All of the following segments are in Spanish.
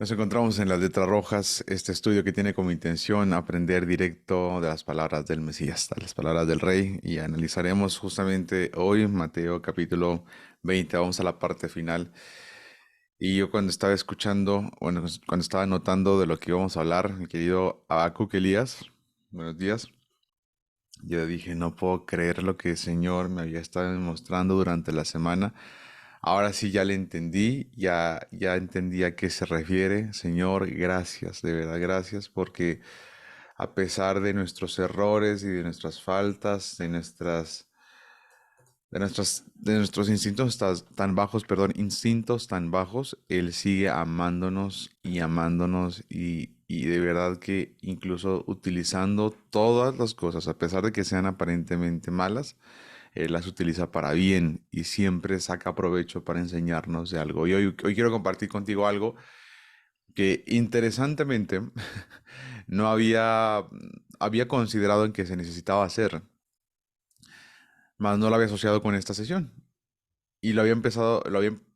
Nos encontramos en las letras rojas, este estudio que tiene como intención aprender directo de las palabras del Mesías, de las palabras del Rey, y analizaremos justamente hoy Mateo capítulo 20. Vamos a la parte final. Y yo cuando estaba escuchando, bueno, cuando estaba notando de lo que íbamos a hablar, mi querido Habacuc Elías, buenos días, yo dije, no puedo creer lo que el Señor me había estado mostrando durante la semana. Ahora sí ya le entendí, ya entendí a qué se refiere. Señor, gracias, de verdad, gracias, porque a pesar de nuestros errores y de nuestras faltas, de nuestros instintos tan bajos, perdón, instintos tan bajos, Él sigue amándonos y amándonos y de verdad que incluso utilizando todas las cosas, a pesar de que sean aparentemente malas, Él las utiliza para bien y siempre saca provecho para enseñarnos de algo. Y hoy quiero compartir contigo algo que interesantemente no había considerado en que se necesitaba hacer, mas no lo había asociado con esta sesión. Y lo había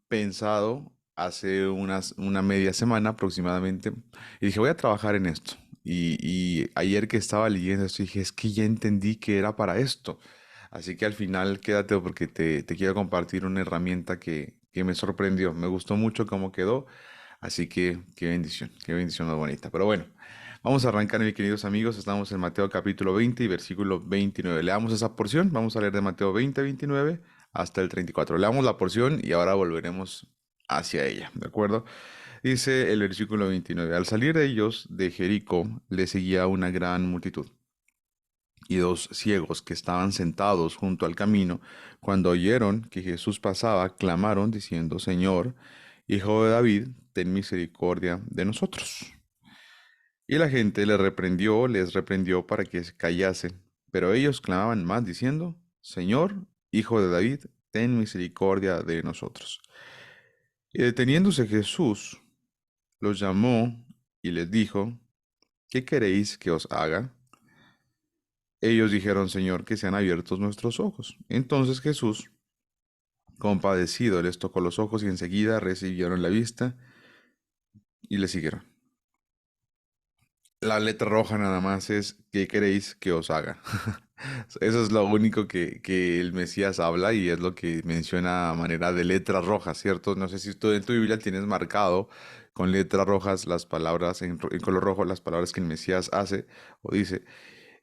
pensado hace una media semana aproximadamente. Y dije, voy a trabajar en esto. Y ayer que estaba leyendo esto, dije, es que ya entendí que era para esto. Así que al final quédate porque te quiero compartir una herramienta que me sorprendió. Me gustó mucho cómo quedó. Así que qué bendición más bonita. Pero bueno, vamos a arrancar, mis queridos amigos. Estamos en Mateo capítulo 20 y versículo 29. Leamos esa porción. Vamos a leer de Mateo 20, 29 hasta el 34. Leamos la porción y ahora volveremos hacia ella, ¿de acuerdo? Dice el versículo 29. Al salir de ellos de Jericó, le seguía una gran multitud. Y dos ciegos que estaban sentados junto al camino, cuando oyeron que Jesús pasaba, clamaron diciendo, Señor, Hijo de David, ten misericordia de nosotros. Y la gente les reprendió para que se callasen. Pero ellos clamaban más diciendo, Señor, Hijo de David, ten misericordia de nosotros. Y deteniéndose Jesús, los llamó y les dijo, ¿qué queréis que os haga? Ellos dijeron, Señor, que sean abiertos nuestros ojos. Entonces Jesús, compadecido, les tocó los ojos y enseguida recibieron la vista y le siguieron. La letra roja nada más es, ¿qué queréis que os haga? Eso es lo único que el Mesías habla y es lo que menciona a manera de letras rojas, ¿cierto? No sé si tú en tu Biblia tienes marcado con letras rojas las palabras, en color rojo, las palabras que el Mesías hace o dice.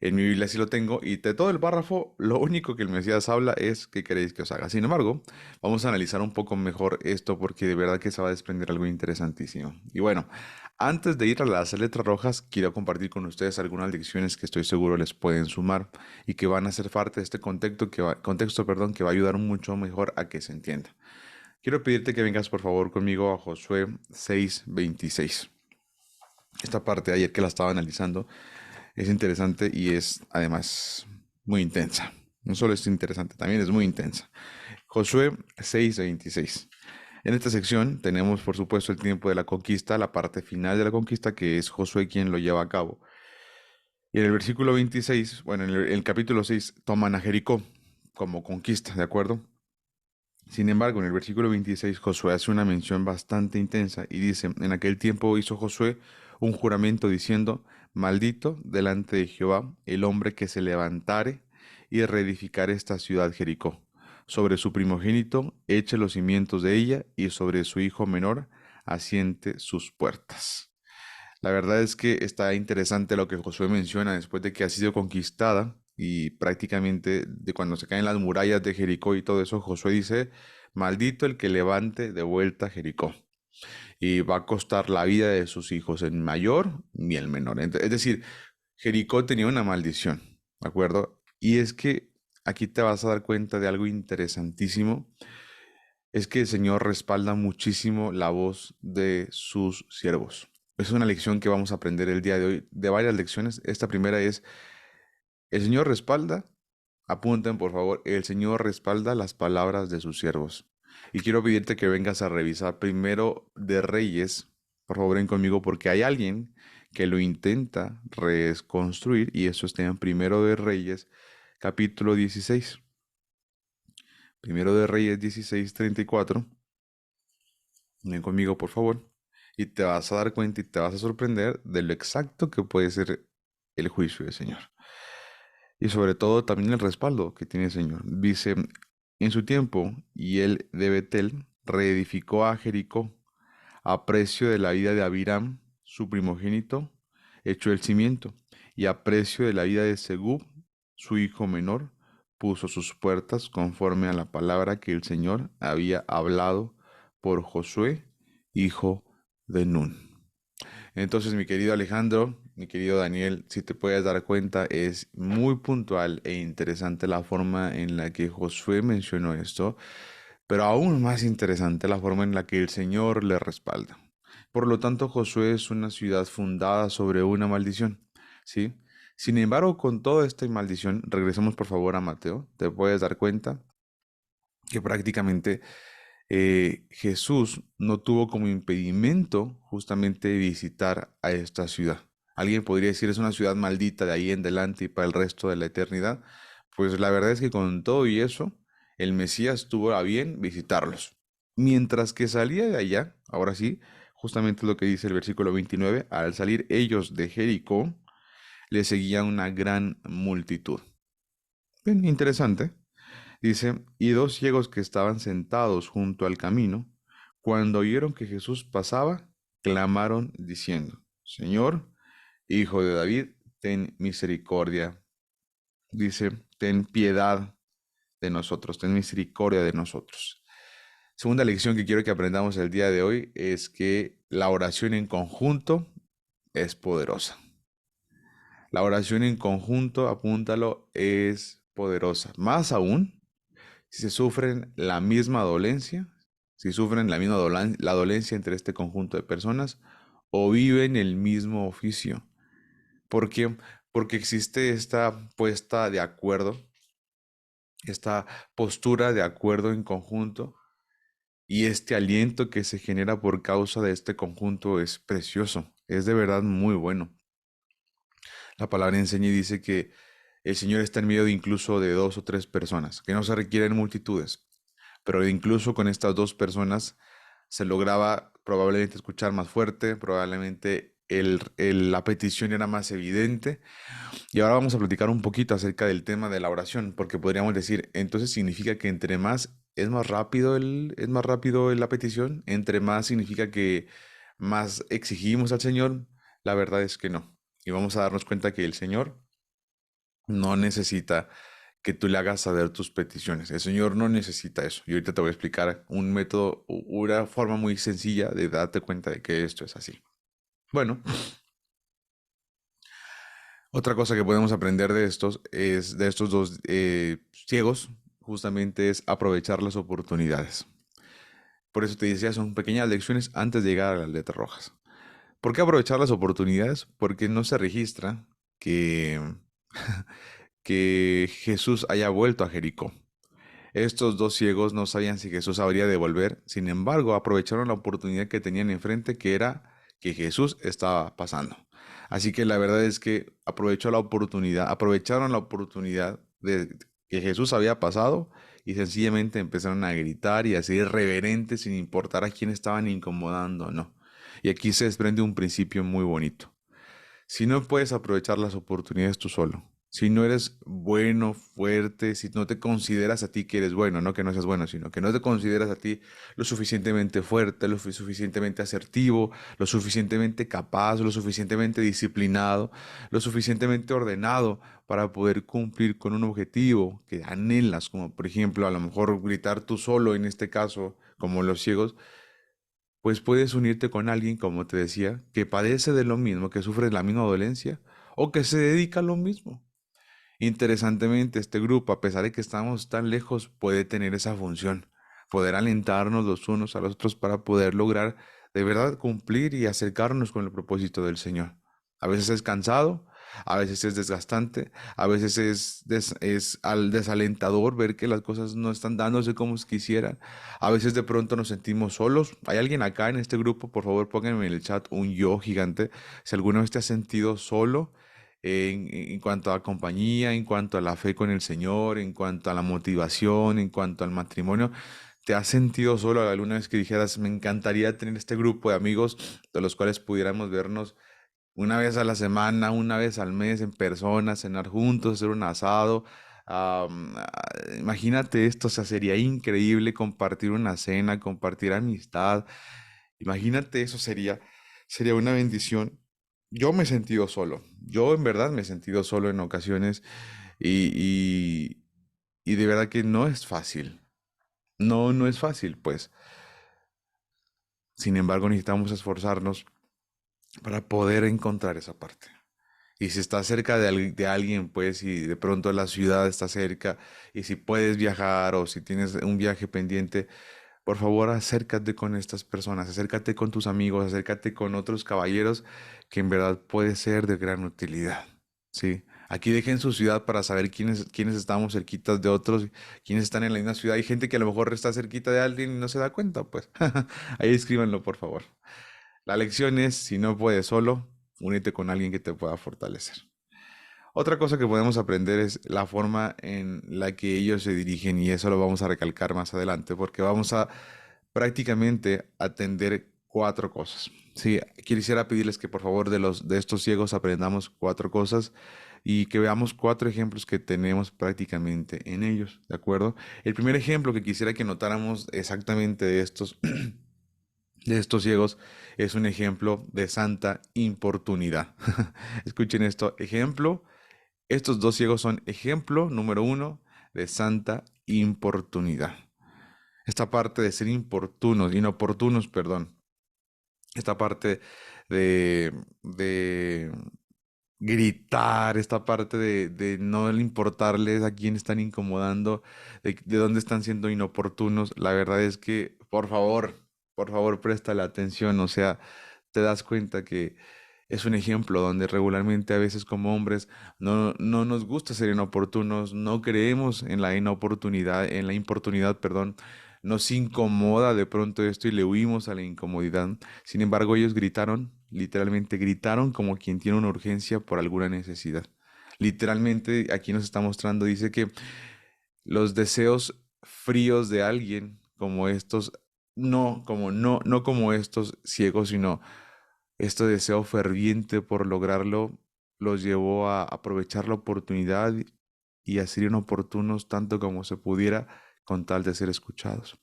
En mi Biblia sí lo tengo y de todo el párrafo lo único que el Mesías habla es qué queréis que os haga. Sin embargo, vamos a analizar un poco mejor esto porque de verdad que se va a desprender algo interesantísimo. Y bueno, antes de ir a las letras rojas, quiero compartir con ustedes algunas lecciones que estoy seguro les pueden sumar y que van a ser parte de este contexto, perdón, que va a ayudar mucho mejor a que se entienda. Quiero pedirte que vengas por favor conmigo a Josué 6:26. Esta parte ayer que la estaba analizando es interesante y es además muy intensa. No solo es interesante, también es muy intensa. Josué 6:26. En esta sección tenemos, por supuesto, el tiempo de la conquista, la parte final de la conquista, que es Josué quien lo lleva a cabo. Y en el versículo 26, bueno, en el capítulo 6, toman a Jericó como conquista, ¿de acuerdo? Sin embargo, en el versículo 26, Josué hace una mención bastante intensa y dice, en aquel tiempo hizo Josué un juramento diciendo, maldito delante de Jehová el hombre que se levantare y reedificare esta ciudad Jericó. Sobre su primogénito eche los cimientos de ella y sobre su hijo menor asiente sus puertas. La verdad es que está interesante lo que Josué menciona después de que ha sido conquistada y prácticamente de cuando se caen las murallas de Jericó y todo eso, Josué dice, maldito el que levante de vuelta Jericó y va a costar la vida de sus hijos, el mayor y el menor. Es decir, Jericó tenía una maldición, ¿de acuerdo? Y es que aquí te vas a dar cuenta de algo interesantísimo, es que el Señor respalda muchísimo la voz de sus siervos. Es una lección que vamos a aprender el día de hoy, de varias lecciones. Esta primera es, el Señor respalda, apunten por favor, el Señor respalda las palabras de sus siervos. Y quiero pedirte que vengas a revisar primero de Reyes, por favor ven conmigo, porque hay alguien que lo intenta reconstruir y eso está en Primero de Reyes, capítulo 16. Primero de Reyes 16:34. Ven conmigo, por favor. y te vas a dar cuenta y te vas a sorprender de lo exacto que puede ser el juicio del Señor. Y sobre todo también el respaldo que tiene el Señor. Dice, en su tiempo, y él de Betel reedificó a Jericó a precio de la vida de Abiram, su primogénito, echó el cimiento, y a precio de la vida de Segub, su hijo menor, puso sus puertas conforme a la palabra que el Señor había hablado por Josué, hijo de Nun. Entonces, mi querido Alejandro, mi querido Daniel, si te puedes dar cuenta, es muy puntual e interesante la forma en la que Josué mencionó esto, pero aún más interesante la forma en la que el Señor le respalda. Por lo tanto, Josué es una ciudad fundada sobre una maldición, ¿sí? Sin embargo, con toda esta maldición, regresemos por favor a Mateo, te puedes dar cuenta que prácticamente Jesús no tuvo como impedimento justamente visitar a esta ciudad. Alguien podría decir es una ciudad maldita de ahí en adelante y para el resto de la eternidad. Pues la verdad es que con todo y eso, el Mesías tuvo a bien visitarlos. Mientras que salía de allá, ahora sí, justamente lo que dice el versículo 29, al salir ellos de Jericó, le seguía una gran multitud. Bien, interesante. Dice, y dos ciegos que estaban sentados junto al camino, cuando oyeron que Jesús pasaba, clamaron diciendo, Señor, Hijo de David, ten misericordia. Dice, ten piedad de nosotros, ten misericordia de nosotros. Segunda lección que quiero que aprendamos el día de hoy es que la oración en conjunto es poderosa. La oración en conjunto, apúntalo, es poderosa. Más aún si se sufren la misma dolencia, si sufren la misma la dolencia entre este conjunto de personas o viven el mismo oficio. ¿Por qué? Porque existe esta puesta de acuerdo, esta postura de acuerdo en conjunto y este aliento que se genera por causa de este conjunto es precioso, es de verdad muy bueno. La palabra enseña y dice que el Señor está en medio de incluso de dos o tres personas, que no se requieren multitudes, pero incluso con estas dos personas se lograba probablemente escuchar más fuerte, probablemente la petición era más evidente. Y ahora vamos a platicar un poquito acerca del tema de la oración, porque podríamos decir, entonces significa que entre más es más rápido es más rápido la petición, entre más significa que más exigimos al Señor. La verdad es que no. Y vamos a darnos cuenta que el Señor no necesita que tú le hagas saber tus peticiones. El Señor no necesita eso. Y ahorita te voy a explicar un método, una forma muy sencilla de darte cuenta de que esto es así. Bueno, otra cosa que podemos aprender de de estos dos ciegos, justamente es aprovechar las oportunidades. Por eso te decía, son pequeñas lecciones antes de llegar a las letras rojas. ¿Por qué aprovechar las oportunidades? Porque no se registra que, que Jesús haya vuelto a Jericó. Estos dos ciegos no sabían si Jesús habría de volver, sin embargo, aprovecharon la oportunidad que tenían enfrente, que era que Jesús estaba pasando. Así que la verdad es que aprovecharon la oportunidad de que Jesús había pasado y sencillamente empezaron a gritar y a ser reverentes sin importar a quién estaban incomodando o no. Y aquí se desprende un principio muy bonito. Si no puedes aprovechar las oportunidades tú solo, si no eres bueno, fuerte, si no te consideras a ti que eres bueno, no que no seas bueno, sino que no te consideras a ti lo suficientemente fuerte, suficientemente asertivo, lo suficientemente capaz, lo suficientemente disciplinado, lo suficientemente ordenado para poder cumplir con un objetivo que anhelas, como por ejemplo a lo mejor gritar tú solo en este caso, como los ciegos, pues puedes unirte con alguien, como te decía, que padece de lo mismo, que sufre la misma dolencia o que se dedica a lo mismo. Interesantemente, este grupo, a pesar de que estamos tan lejos, puede tener esa función, poder alentarnos los unos a los otros para poder lograr de verdad cumplir y acercarnos con el propósito del Señor. A veces es cansado, a veces es desgastante, a veces es al desalentador ver que las cosas no están dándose como quisieran. A veces de pronto nos sentimos solos. ¿Hay alguien acá en este grupo? Por favor, pónganme en el chat un yo gigante. Si alguna vez te has sentido solo en cuanto a compañía, en cuanto a la fe con el Señor, en cuanto a la motivación, en cuanto al matrimonio. ¿Te has sentido solo alguna vez que dijeras, me encantaría tener este grupo de amigos de los cuales pudiéramos vernos una vez a la semana, una vez al mes en persona, cenar juntos, hacer un asado? Imagínate esto, o sea, sería increíble compartir una cena, compartir amistad. Imagínate eso, sería una bendición. Yo me he sentido solo, yo en verdad me he sentido solo en ocasiones y, y de verdad que no es fácil. No, no es fácil, pues. Sin embargo, necesitamos esforzarnos para poder encontrar esa parte. Y si estás cerca de alguien, pues, y de pronto la ciudad está cerca, y si puedes viajar o si tienes un viaje pendiente, por favor, acércate con estas personas, acércate con tus amigos, acércate con otros caballeros que en verdad puede ser de gran utilidad. Sí. Aquí dejen su ciudad para saber quiénes estamos cerquitas de otros, quiénes están en la misma ciudad. Hay gente que a lo mejor está cerquita de alguien y no se da cuenta, pues. Ahí escríbanlo, por favor. La lección es, si no puedes solo, únete con alguien que te pueda fortalecer. Otra cosa que podemos aprender es la forma en la que ellos se dirigen y eso lo vamos a recalcar más adelante porque vamos a prácticamente atender cuatro cosas. Sí, quisiera pedirles que por favor de estos ciegos aprendamos cuatro cosas y que veamos cuatro ejemplos que tenemos prácticamente en ellos, ¿de acuerdo? El primer ejemplo que quisiera que notáramos exactamente de estos de estos ciegos es un ejemplo de santa importunidad. Escuchen esto, ejemplo, estos dos ciegos son ejemplo número uno de santa importunidad. Esta parte de ser importunos, inoportunos, perdón. Esta parte de gritar, esta parte de no importarles a quién están incomodando, de dónde están siendo inoportunos. La verdad es que, por favor, presta la atención. O sea, te das cuenta que es un ejemplo donde regularmente a veces como hombres no nos gusta ser inoportunos, no creemos en la inoportunidad, en la importunidad, perdón. Nos incomoda de pronto esto y le huimos a la incomodidad. Sin embargo, ellos gritaron, literalmente gritaron como quien tiene una urgencia por alguna necesidad. Literalmente aquí nos está mostrando, dice que los deseos fríos de alguien como estos, no como estos ciegos, sino este deseo ferviente por lograrlo los llevó a aprovechar la oportunidad y a ser inoportunos tanto como se pudiera con tal de ser escuchados.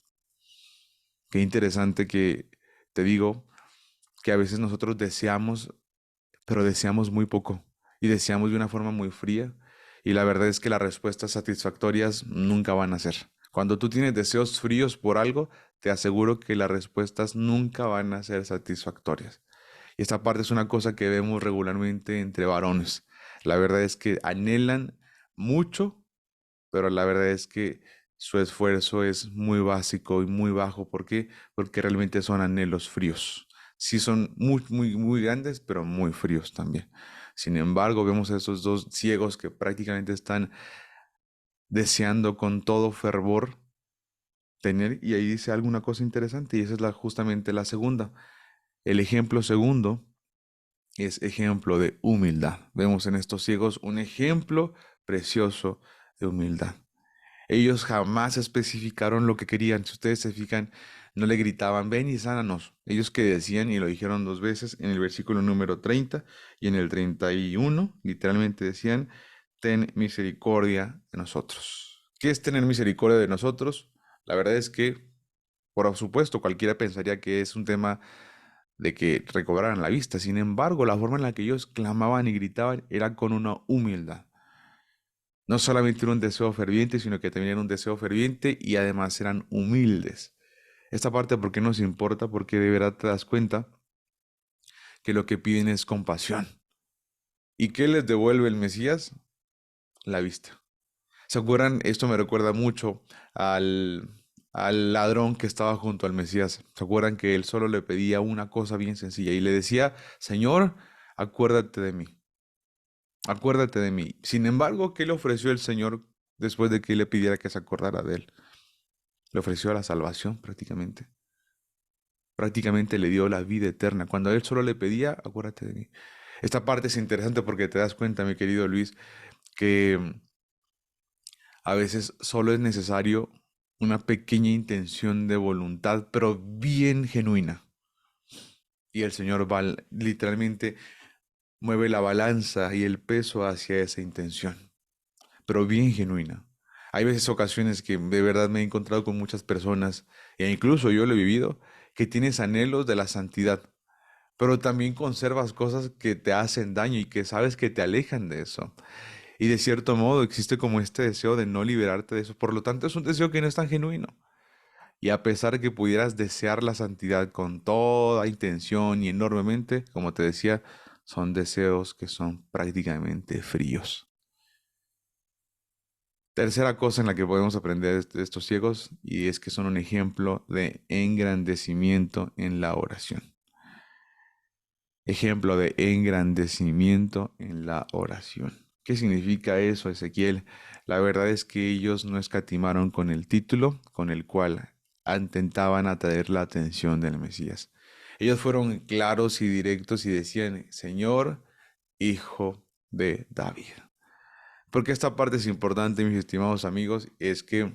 Qué interesante que te digo que a veces nosotros deseamos, pero deseamos muy poco y deseamos de una forma muy fría y la verdad es que las respuestas satisfactorias nunca van a ser. Cuando tú tienes deseos fríos por algo, te aseguro que las respuestas nunca van a ser satisfactorias. Y esta parte es una cosa que vemos regularmente entre varones. La verdad es que anhelan mucho, pero la verdad es que su esfuerzo es muy básico y muy bajo. ¿Por qué? Porque realmente son anhelos fríos. Sí son muy grandes, pero muy fríos también. Sin embargo, vemos a esos dos ciegos que prácticamente están deseando con todo fervor tener, y ahí dice alguna cosa interesante, y esa es justamente la segunda. El ejemplo segundo es ejemplo de humildad. Vemos en estos ciegos un ejemplo precioso de humildad. Ellos jamás especificaron lo que querían. Si ustedes se fijan, no le gritaban, ven y sánanos. Ellos que decían, y lo dijeron dos veces, en el versículo número 30 y en el 31, literalmente decían, ten misericordia de nosotros. ¿Qué es tener misericordia de nosotros? La verdad es que, por supuesto, cualquiera pensaría que es un tema de que recobraran la vista. Sin embargo, la forma en la que ellos clamaban y gritaban era con una humildad. No solamente era un deseo ferviente, sino que también era un deseo ferviente y además eran humildes. Esta parte, ¿por qué nos importa? Porque de verdad te das cuenta que lo que piden es compasión. ¿Y qué les devuelve el Mesías? La vista. ¿Se acuerdan? Esto me recuerda mucho al, al ladrón que estaba junto al Mesías. ¿Se acuerdan que él solo le pedía una cosa bien sencilla y le decía, Señor, acuérdate de mí, acuérdate de mí? Sin embargo, ¿qué le ofreció el Señor después de que le pidiera que se acordara de él? Le ofreció la salvación prácticamente. Prácticamente le dio la vida eterna. Cuando él solo le pedía, acuérdate de mí. Esta parte es interesante porque te das cuenta, mi querido Luis, que a veces solo es necesario una pequeña intención de voluntad, pero bien genuina. Y el Señor literalmente mueve la balanza y el peso hacia esa intención, pero bien genuina. Hay veces, ocasiones que de verdad me he encontrado con muchas personas, e incluso yo lo he vivido, que tienes anhelos de la santidad, pero también conservas cosas que te hacen daño y que sabes que te alejan de eso. Y de cierto modo existe como este deseo de no liberarte de eso. Por lo tanto, es un deseo que no es tan genuino. Y a pesar de que pudieras desear la santidad con toda intención y enormemente, como te decía, son deseos que son prácticamente fríos. Tercera cosa en la que podemos aprender de estos ciegos, y es que son un ejemplo de engrandecimiento en la oración. Ejemplo de engrandecimiento en la oración. ¿Qué significa eso, Ezequiel? La verdad es que ellos no escatimaron con el título con el cual intentaban atraer la atención del Mesías. Ellos fueron claros y directos y decían, Señor, Hijo de David. Porque esta parte es importante, mis estimados amigos, es que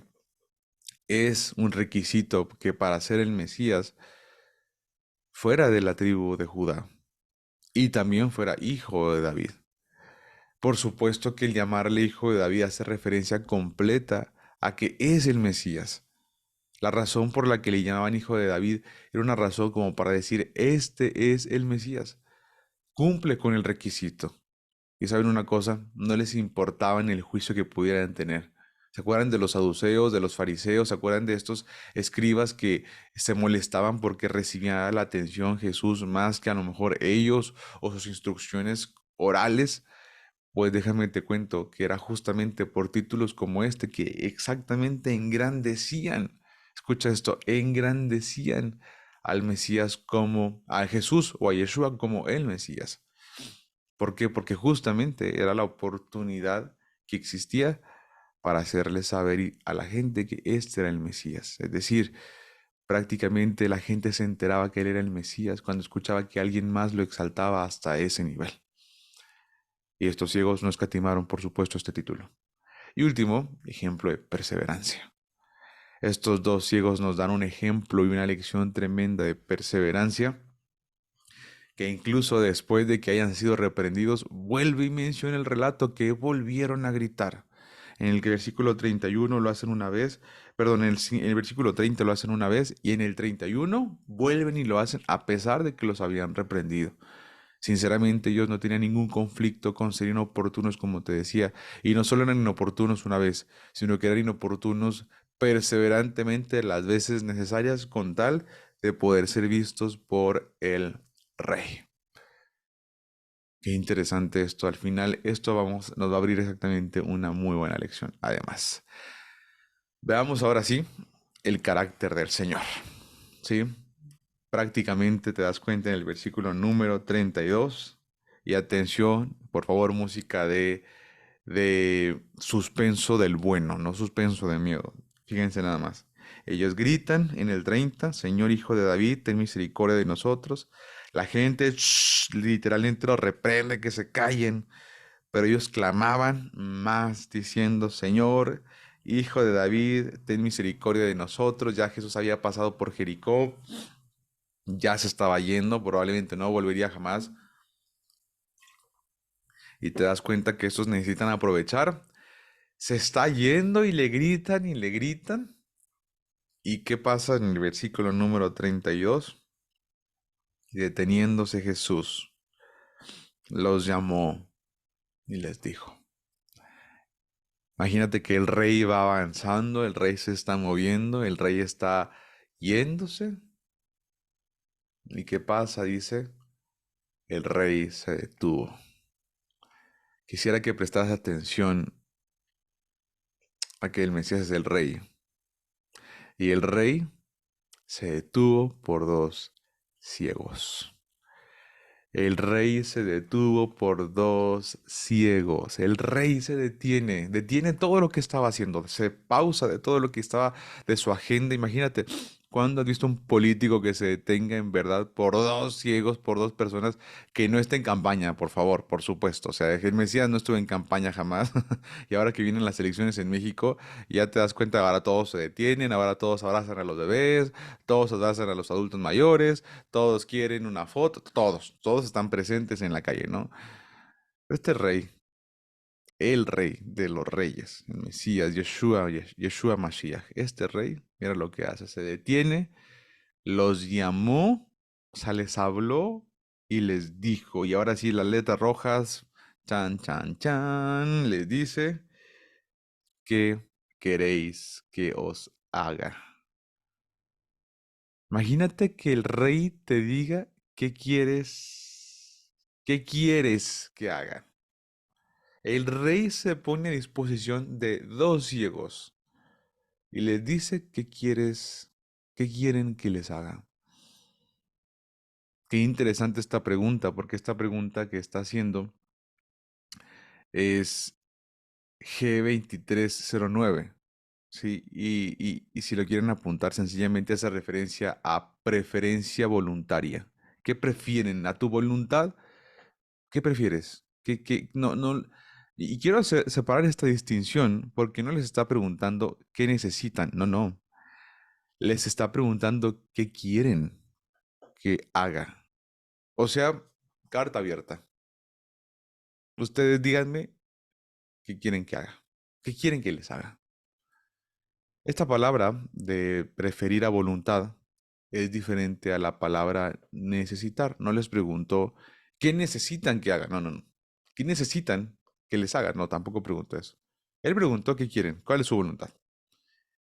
es un requisito que para ser el Mesías fuera de la tribu de Judá y también fuera hijo de David. Por supuesto que el llamarle hijo de David hace referencia completa a que es el Mesías. La razón por la que le llamaban hijo de David era una razón como para decir, este es el Mesías. Cumple con el requisito. Y saben una cosa, no les importaba en el juicio que pudieran tener. ¿Se acuerdan de los saduceos, de los fariseos? ¿Se acuerdan de estos escribas que se molestaban porque recibía la atención Jesús más que a lo mejor ellos o sus instrucciones orales? Pues déjame te cuento que era justamente por títulos como este que exactamente engrandecían, escucha esto, engrandecían al Mesías como a Jesús o a Yeshua como el Mesías. ¿Por qué? Porque justamente era la oportunidad que existía para hacerle saber a la gente que este era el Mesías. Es decir, prácticamente la gente se enteraba que él era el Mesías cuando escuchaba que alguien más lo exaltaba hasta ese nivel. Y estos ciegos no escatimaron, por supuesto, este título. Y último, ejemplo de perseverancia. Estos dos ciegos nos dan un ejemplo y una lección tremenda de perseverancia, que incluso después de que hayan sido reprendidos, vuelve y menciona el relato que volvieron a gritar. En el versículo 31 lo hacen una vez, perdón, en el versículo 30 lo hacen una vez y en el 31 vuelven y lo hacen a pesar de que los habían reprendido. Sinceramente, ellos no tenían ningún conflicto con ser inoportunos, como te decía. Y no solo eran inoportunos una vez, sino que eran inoportunos perseverantemente las veces necesarias con tal de poder ser vistos por el rey. Qué interesante esto. Al final, esto nos va a abrir exactamente una muy buena lección. Además, veamos ahora sí el carácter del Señor. ¿Sí? Prácticamente te das cuenta en el versículo número 32. Y atención, por favor, música de suspenso del bueno, no suspenso de miedo. Fíjense nada más. Ellos gritan en el 30, Señor Hijo de David, ten misericordia de nosotros. La gente literalmente los reprende que se callen, pero ellos clamaban más diciendo, Señor Hijo de David, ten misericordia de nosotros. Ya Jesús había pasado por Jericó, ya se estaba yendo, probablemente no volvería jamás. Y te das cuenta que estos necesitan aprovechar. Se está yendo y le gritan y le gritan. ¿Y qué pasa en el versículo número 32? Y deteniéndose Jesús, los llamó y les dijo. Imagínate que el rey va avanzando, el rey se está moviendo, el rey está yéndose. ¿Y qué pasa? Dice, el rey se detuvo. Quisiera que prestaras atención a que el Mesías es el rey. Y el rey se detuvo por dos ciegos. El rey se detuvo por dos ciegos. El rey se detiene todo lo que estaba haciendo, se pausa de todo lo que estaba de su agenda. Imagínate, ¿Cuándo has visto un político que se detenga en verdad por dos ciegos, por dos personas que no esté en campaña, por favor, por supuesto? O sea, el Mesías no estuvo en campaña jamás. Y ahora que vienen las elecciones en México, ya te das cuenta, ahora todos se detienen, ahora todos abrazan a los bebés, todos abrazan a los adultos mayores, todos quieren una foto, todos están presentes en la calle, ¿no? Este rey, el rey de los reyes, el Mesías, Yeshua Mashiach, este rey, mira lo que hace, se detiene, los llamó, o sea, les habló y les dijo, y ahora sí las letras rojas, chan, chan, chan, les dice, ¿qué queréis que os haga? Imagínate que el rey te diga, qué quieres que haga? El rey se pone a disposición de dos ciegos y les dice qué quieren que les haga. Qué interesante esta pregunta, porque esta pregunta que está haciendo es G2309. Sí, y si lo quieren apuntar, sencillamente hace referencia a preferencia voluntaria. ¿Qué prefieren? ¿A tu voluntad? ¿Qué prefieres? No, no, y quiero separar esta distinción porque no les está preguntando qué necesitan, no, no. Les está preguntando qué quieren que haga. O sea, carta abierta. Ustedes díganme qué quieren que haga. ¿Qué quieren que les haga? Esta palabra de preferir a voluntad es diferente a la palabra necesitar. No les pregunto qué necesitan que haga. No, no, no. ¿Qué necesitan que les haga? No, tampoco pregunto eso. Él preguntó qué quieren, cuál es su voluntad.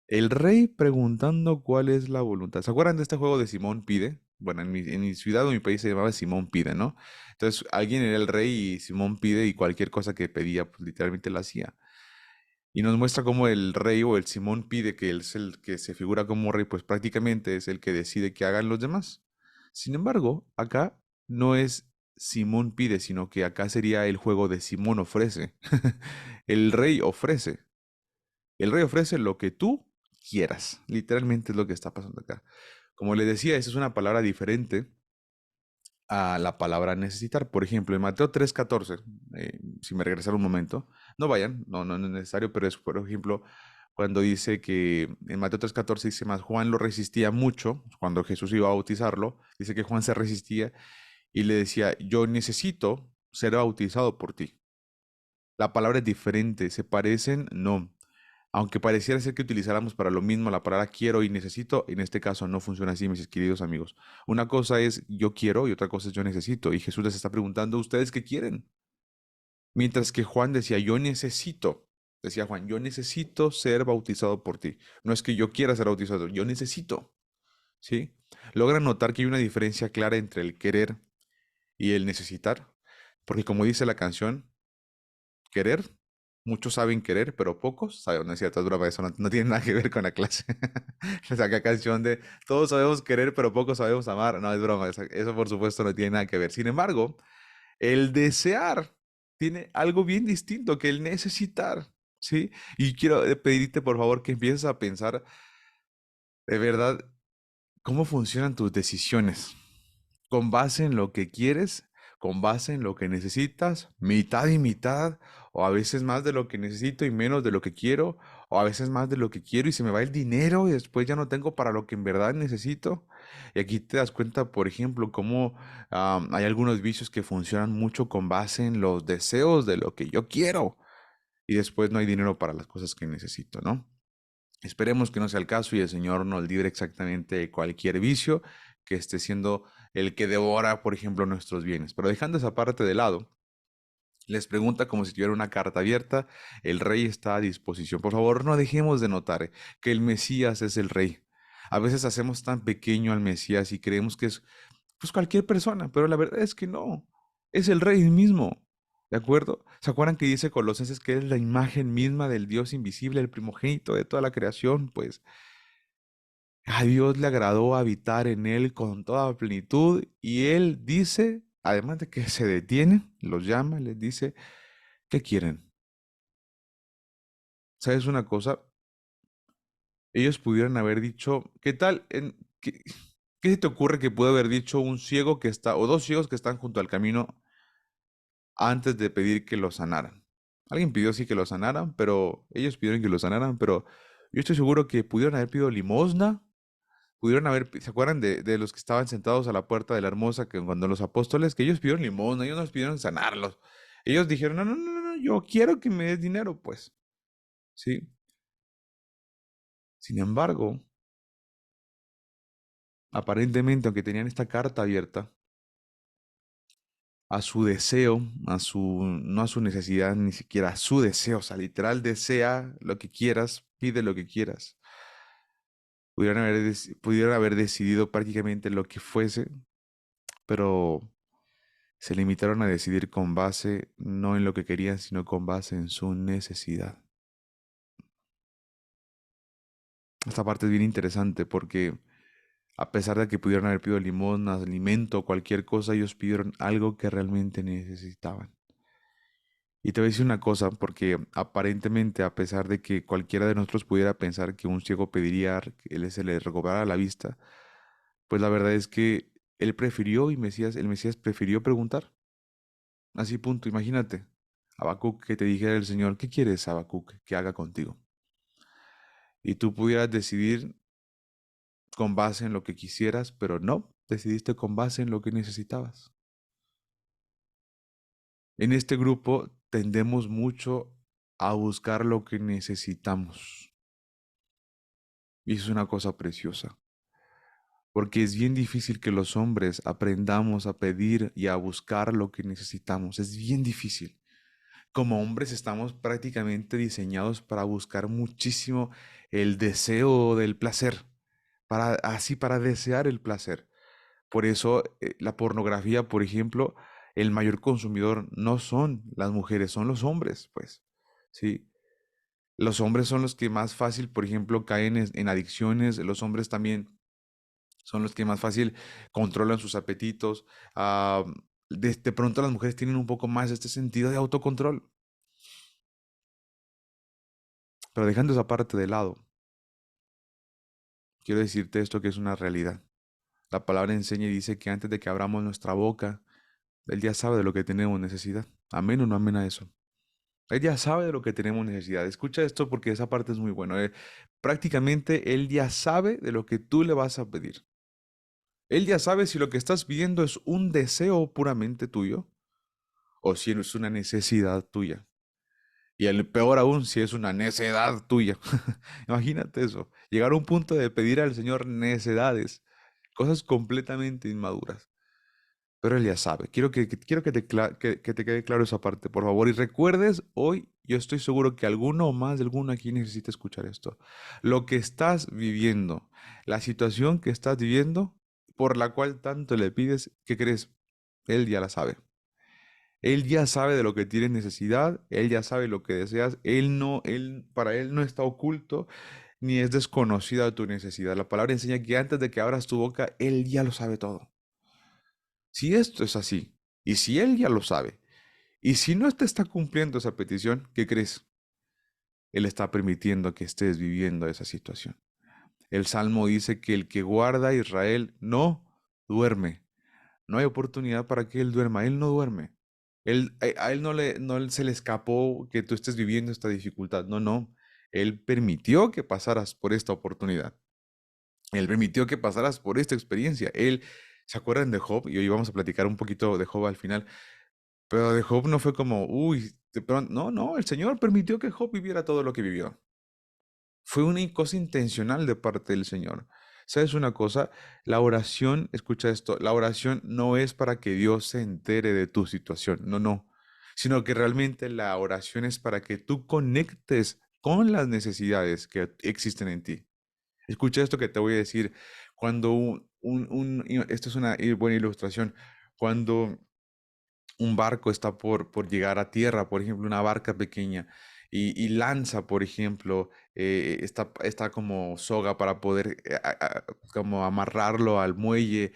El rey preguntando cuál es la voluntad. ¿Se acuerdan de este juego de Simón Pide? Bueno, en mi ciudad o en mi país se llamaba Simón Pide, ¿no? Entonces alguien era el rey y Simón Pide y cualquier cosa que pedía, pues literalmente la hacía. Y nos muestra cómo el rey o el Simón Pide, que él es el que se figura como rey, pues prácticamente es el que decide que hagan los demás. Sin embargo, acá no es Simón Pide, sino que acá sería el juego de Simón ofrece. El rey ofrece. El rey ofrece lo que tú quieras. Literalmente es lo que está pasando acá. Como les decía, esa es una palabra diferente a la palabra necesitar. Por ejemplo, en Mateo 3:14, si me regresara un momento, no vayan, no, no es necesario, pero es, por ejemplo, cuando dice que en Mateo 3:14 dice más, Juan lo resistía mucho, cuando Jesús iba a bautizarlo, dice que Juan se resistía y le decía, yo necesito ser bautizado por ti. La palabra es diferente, ¿se parecen? No. Aunque pareciera ser que utilizáramos para lo mismo la palabra quiero y necesito, en este caso no funciona así, mis queridos amigos. Una cosa es yo quiero y otra cosa es yo necesito. Y Jesús les está preguntando, ¿ustedes qué quieren? Mientras que Juan decía, yo necesito, decía Juan, yo necesito ser bautizado por ti. No es que yo quiera ser bautizado, yo necesito, ¿sí? Logran notar que hay una diferencia clara entre el querer y el necesitar. Porque como dice la canción, querer. Muchos saben querer, pero pocos saben. No es cierto, es broma, eso no tiene nada que ver con la clase. Esa canción de todos sabemos querer, pero pocos sabemos amar. No, es broma, eso por supuesto no tiene nada que ver. Sin embargo, el desear tiene algo bien distinto que el necesitar, ¿sí? Y quiero pedirte por favor que empieces a pensar de verdad cómo funcionan tus decisiones. Con base en lo que quieres, con base en lo que necesitas, mitad y mitad, o a veces más de lo que necesito y menos de lo que quiero, o a veces más de lo que quiero y se me va el dinero y después ya no tengo para lo que en verdad necesito. Y aquí te das cuenta, por ejemplo, cómo hay algunos vicios que funcionan mucho con base en los deseos de lo que yo quiero y después no hay dinero para las cosas que necesito, ¿no? Esperemos que no sea el caso y el Señor nos libre exactamente de cualquier vicio que esté siendo el que devora, por ejemplo, nuestros bienes. Pero dejando esa parte de lado, les pregunta como si tuviera una carta abierta, el rey está a disposición. Por favor, no dejemos de notar que el Mesías es el rey. A veces hacemos tan pequeño al Mesías y creemos que es pues cualquier persona, pero la verdad es que no, es el rey mismo. ¿De acuerdo? ¿Se acuerdan que dice Colosenses que es la imagen misma del Dios invisible, el primogénito de toda la creación? Pues a Dios le agradó habitar en él con toda plenitud y él dice, además de que se detiene, los llama, les dice, ¿qué quieren? ¿Sabes una cosa? Ellos pudieran haber dicho, ¿qué tal? ¿Qué se te ocurre que puede haber dicho un ciego que está, o dos ciegos que están junto al camino antes de pedir que lo sanaran? Alguien pidió sí que lo sanaran, pero ellos pidieron que lo sanaran, pero yo estoy seguro que pudieron haber pedido limosna, pudieron haber, ¿se acuerdan de los que estaban sentados a la puerta de la hermosa, que cuando los apóstoles, que ellos pidieron limosna, ellos no nos pidieron sanarlos? Ellos dijeron, no, no, no, no, yo quiero que me des dinero, pues, sí. Sin embargo, aparentemente, aunque tenían esta carta abierta, a su deseo, no a su necesidad, ni siquiera a su deseo, o sea, literal desea lo que quieras, pide lo que quieras. Pudieron haber decidido prácticamente lo que fuese, pero se limitaron a decidir con base no en lo que querían, sino con base en su necesidad. Esta parte es bien interesante porque a pesar de que pudieron haber pedido limosnas, alimento, cualquier cosa, ellos pidieron algo que realmente necesitaban. Y te voy a decir una cosa, porque aparentemente, a pesar de que cualquiera de nosotros pudiera pensar que un ciego pediría que él se le recobrara la vista, pues la verdad es que él prefirió y el Mesías prefirió preguntar. Así punto, imagínate. Habacuc, que te dijera el Señor, ¿qué quieres, Habacuc, que haga contigo? Y tú pudieras decidir con base en lo que quisieras, pero no, decidiste con base en lo que necesitabas. En este grupo tendemos mucho a buscar lo que necesitamos. Y eso es una cosa preciosa, porque es bien difícil que los hombres aprendamos a pedir y a buscar lo que necesitamos. Es bien difícil. Como hombres estamos prácticamente diseñados para buscar muchísimo el deseo del placer, para desear el placer. Por eso la pornografía, por ejemplo, el mayor consumidor no son las mujeres, son los hombres, pues. Sí, los hombres son los que más fácil, por ejemplo, caen en adicciones. Los hombres también son los que más fácil controlan sus apetitos. ah, de pronto las mujeres tienen un poco más este sentido de autocontrol. Pero dejando esa parte de lado, quiero decirte esto que es una realidad. La palabra enseña y dice que antes de que abramos nuestra boca, Él ya sabe de lo que tenemos necesidad. Amén o no amén a eso. Él ya sabe de lo que tenemos necesidad. Escucha esto porque esa parte es muy buena. Prácticamente Él ya sabe de lo que tú le vas a pedir. Él ya sabe si lo que estás pidiendo es un deseo puramente tuyo o si es una necesidad tuya. Y el peor aún, si es una necedad tuya. Imagínate eso. Llegar a un punto de pedir al Señor necedades, cosas completamente inmaduras. Pero Él ya sabe. Quiero que te quede claro esa parte, por favor. Y recuerdes, hoy yo estoy seguro que alguno o más de alguno aquí necesita escuchar esto. Lo que estás viviendo, la situación que estás viviendo, por la cual tanto le pides, ¿qué crees? Él ya la sabe. Él ya sabe de lo que tienes necesidad, él ya sabe lo que deseas, para él no está oculto ni es desconocida tu necesidad. La palabra enseña que antes de que abras tu boca, él ya lo sabe todo. Si esto es así, y si él ya lo sabe, y si no te está cumpliendo esa petición, ¿qué crees? Él está permitiendo que estés viviendo esa situación. El Salmo dice que el que guarda a Israel no duerme. No hay oportunidad para que él duerma. Él no duerme. A él no se le escapó que tú estés viviendo esta dificultad. No, no. Él permitió que pasaras por esta oportunidad. Él permitió que pasaras por esta experiencia. ¿Se acuerdan de Job? Y hoy vamos a platicar un poquito de Job al final. Pero de Job no fue como, uy, de pronto, no, no, el Señor permitió que Job viviera todo lo que vivió. Fue una cosa intencional de parte del Señor. ¿Sabes una cosa? La oración, escucha esto, la oración no es para que Dios se entere de tu situación, no, no, sino que realmente la oración es para que tú conectes con las necesidades que existen en ti. Escucha esto que te voy a decir. Cuando esto es una buena ilustración, cuando un barco está por llegar a tierra, por ejemplo, una barca pequeña, y lanza, por ejemplo, está como soga para poder como amarrarlo al muelle,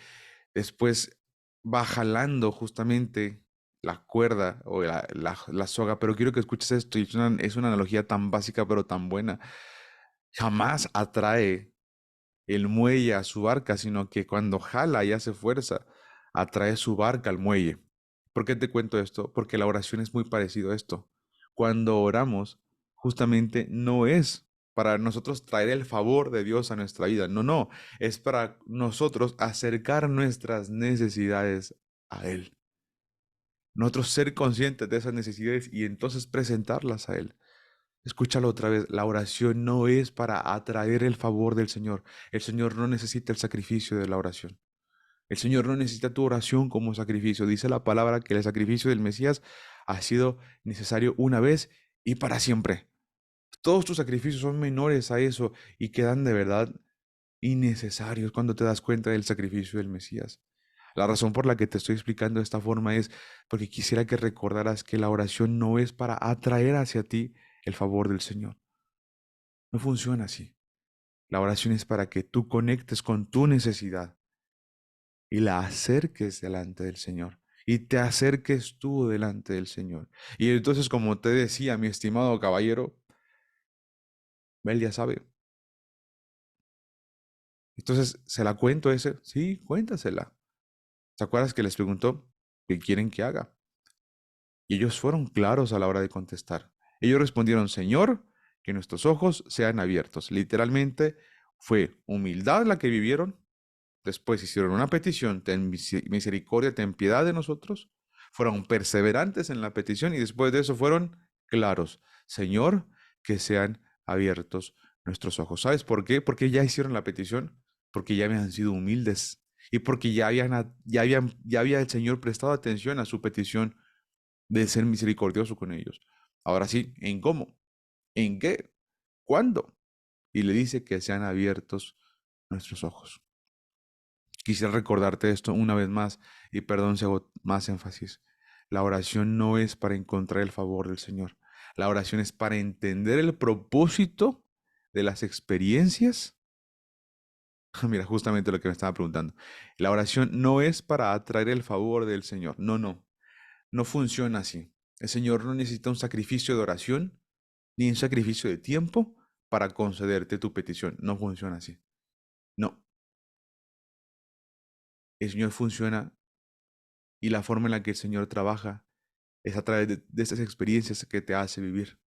después va jalando justamente la cuerda o la soga, pero quiero que escuches esto, y es una analogía tan básica pero tan buena. Jamás atrae el muelle a su barca, sino que cuando jala y hace fuerza, atrae su barca al muelle. ¿Por qué te cuento esto? Porque la oración es muy parecido a esto. Cuando oramos, justamente no es para nosotros traer el favor de Dios a nuestra vida. No, no, es para nosotros acercar nuestras necesidades a Él. Nosotros ser conscientes de esas necesidades y entonces presentarlas a Él. Escúchalo otra vez, la oración no es para atraer el favor del Señor. El Señor no necesita el sacrificio de la oración. El Señor no necesita tu oración como sacrificio. Dice la palabra que el sacrificio del Mesías ha sido necesario una vez y para siempre. Todos tus sacrificios son menores a eso y quedan de verdad innecesarios cuando te das cuenta del sacrificio del Mesías. La razón por la que te estoy explicando de esta forma es porque quisiera que recordaras que la oración no es para atraer hacia ti el favor del Señor. No funciona así. La oración es para que tú conectes con tu necesidad y la acerques delante del Señor. Y te acerques tú delante del Señor. Y entonces, como te decía, mi estimado caballero, él ya sabe. Entonces, ¿se la cuento ese? Sí, cuéntasela. ¿Te acuerdas que les preguntó qué quieren que haga? Y ellos fueron claros a la hora de contestar. Ellos respondieron, Señor, que nuestros ojos sean abiertos. Literalmente fue humildad la que vivieron. Después hicieron una petición, ten misericordia, ten piedad de nosotros. Fueron perseverantes en la petición y después de eso fueron claros. Señor, que sean abiertos nuestros ojos. ¿Sabes por qué? Porque ya hicieron la petición, porque ya habían sido humildes y porque ya había el Señor prestado atención a su petición de ser misericordioso con ellos. Ahora sí, ¿en cómo? ¿En qué? ¿Cuándo? Y le dice que sean abiertos nuestros ojos. Quisiera recordarte esto una vez más y perdón si hago más énfasis. La oración no es para encontrar el favor del Señor. La oración es para entender el propósito de las experiencias. Mira, justamente lo que me estaba preguntando. La oración no es para atraer el favor del Señor. No, no. No funciona así. El Señor no necesita un sacrificio de oración ni un sacrificio de tiempo para concederte tu petición. No funciona así. No. El Señor funciona y la forma en la que el Señor trabaja es a través de estas experiencias que te hace vivir.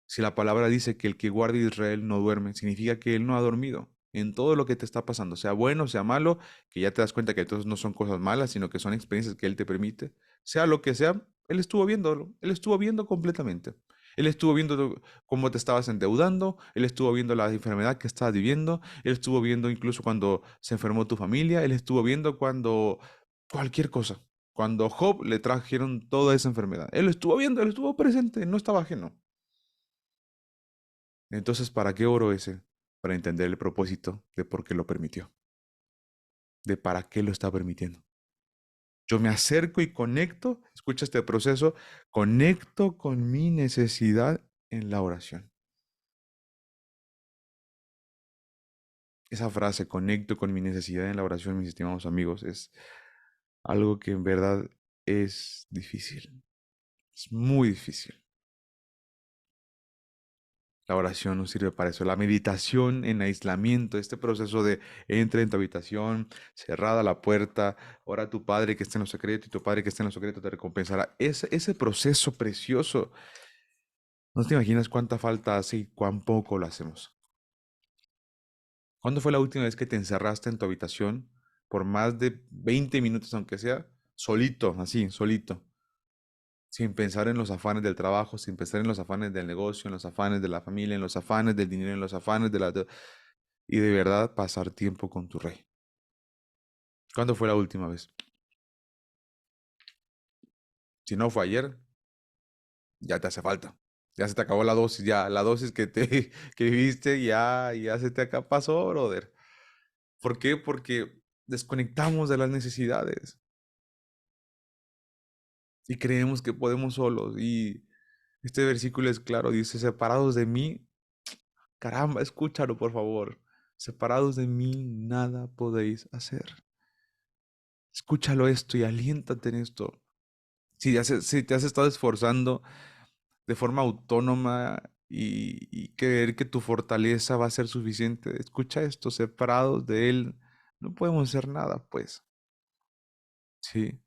Si la palabra dice que el que guarda a Israel no duerme, significa que él no ha dormido en todo lo que te está pasando, sea bueno, sea malo, que ya te das cuenta que entonces no son cosas malas, sino que son experiencias que él te permite. Sea lo que sea, él estuvo viéndolo, él estuvo viendo completamente. Él estuvo viendo cómo te estabas endeudando, él estuvo viendo la enfermedad que estabas viviendo, él estuvo viendo incluso cuando se enfermó tu familia, él estuvo viendo cuando cualquier cosa. Cuando Job le trajeron toda esa enfermedad. Él lo estuvo viendo, él estuvo presente, no estaba ajeno. Entonces, ¿para qué oro ese? Para entender el propósito de por qué lo permitió, de para qué lo está permitiendo. Yo me acerco y conecto, escucha este proceso, conecto con mi necesidad en la oración. Esa frase, conecto con mi necesidad en la oración, mis estimados amigos, es algo que en verdad es difícil, es muy difícil. La oración nos sirve para eso. La meditación en aislamiento, este proceso de entra en tu habitación, cerrada la puerta, ora a tu Padre que está en lo secreto y tu Padre que está en lo secreto te recompensará. Ese proceso precioso, no te imaginas cuánta falta hace y cuán poco lo hacemos. ¿Cuándo fue la última vez que te encerraste en tu habitación por más de 20 minutos, aunque sea, solito, así, solito? Sin pensar en los afanes del trabajo, sin pensar en los afanes del negocio, en los afanes de la familia, en los afanes del dinero, en los afanes de la... Y de verdad pasar tiempo con tu rey. ¿Cuándo fue la última vez? Si no fue ayer, ya te hace falta. Ya se te acabó la dosis, ya la dosis que viviste ya se te acá pasó, brother. ¿Por qué? Porque desconectamos de las necesidades y creemos que podemos solos. Y este versículo es claro, dice, separados de mí, caramba, escúchalo por favor. Separados de mí, nada podéis hacer. Escúchalo esto y aliéntate en esto. Si te has estado esforzando de forma autónoma y creer que tu fortaleza va a ser suficiente. Escucha esto, separados de Él, no podemos hacer nada, pues. Sí.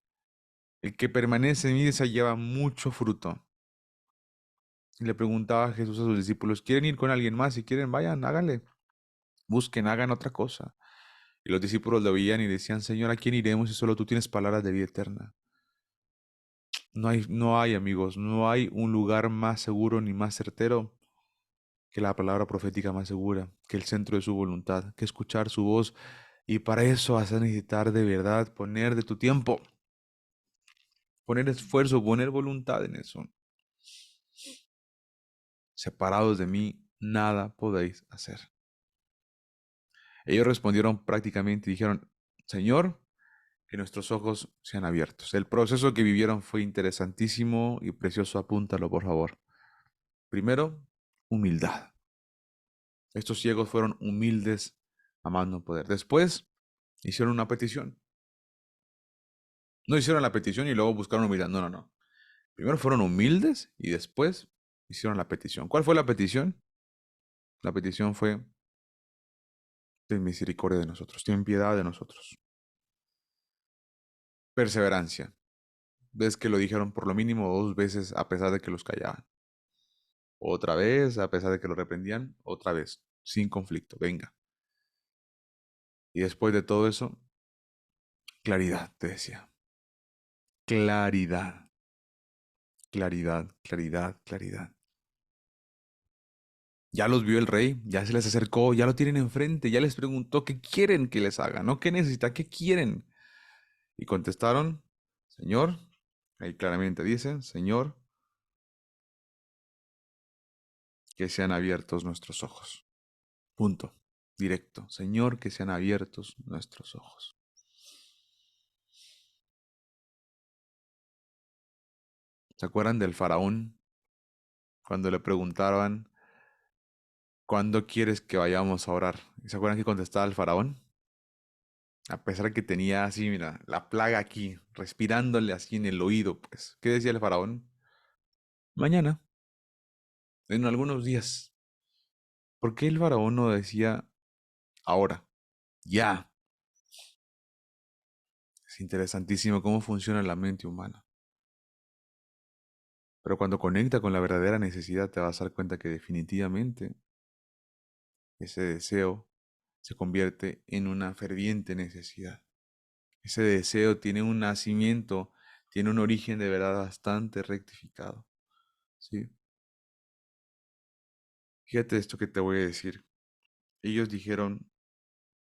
El que permanece en mí esa lleva mucho fruto. Y le preguntaba a Jesús a sus discípulos, ¿quieren ir con alguien más? Si quieren, vayan, háganle. Busquen, hagan otra cosa. Y los discípulos lo veían y decían, Señor, ¿a quién iremos si solo tú tienes palabras de vida eterna? No hay amigos, no hay un lugar más seguro ni más certero que la palabra profética más segura, que el centro de su voluntad, que escuchar su voz. Y para eso vas a necesitar de verdad poner de tu tiempo, poner esfuerzo, poner voluntad en eso. Separados de mí, nada podéis hacer. Ellos respondieron prácticamente y dijeron, Señor, que nuestros ojos sean abiertos. El proceso que vivieron fue interesantísimo y precioso. Apúntalo, por favor. Primero, humildad. Estos ciegos fueron humildes amando poder. Después, hicieron una petición. No hicieron la petición y luego buscaron humildad. No, no, no. Primero fueron humildes y después hicieron la petición. ¿Cuál fue la petición? La petición fue, ten misericordia de nosotros, ten piedad de nosotros. Perseverancia. Ves que lo dijeron por lo mínimo 2 veces a pesar de que los callaban. Otra vez, a pesar de que lo reprendían, otra vez, sin conflicto, venga. Y después de todo eso, claridad, te decía. Claridad, claridad, claridad, claridad. Ya los vio el rey, ya se les acercó, ya lo tienen enfrente, ya les preguntó qué quieren que les haga, no qué necesita, qué quieren. Y contestaron, Señor, ahí claramente dicen, Señor, que sean abiertos nuestros ojos. Punto. Directo. Señor, que sean abiertos nuestros ojos. ¿Se acuerdan del faraón cuando le preguntaban, ¿cuándo quieres que vayamos a orar? ¿Y se acuerdan que contestaba el faraón? A pesar de que tenía así, mira, la plaga aquí, respirándole así en el oído, pues. ¿Qué decía el faraón? Mañana, en algunos días. ¿Por qué el faraón no decía ahora? Ya. Es interesantísimo cómo funciona la mente humana. Pero cuando conecta con la verdadera necesidad, te vas a dar cuenta que definitivamente ese deseo se convierte en una ferviente necesidad. Ese deseo tiene un nacimiento, tiene un origen de verdad bastante rectificado. ¿Sí? Fíjate esto que te voy a decir. Ellos dijeron,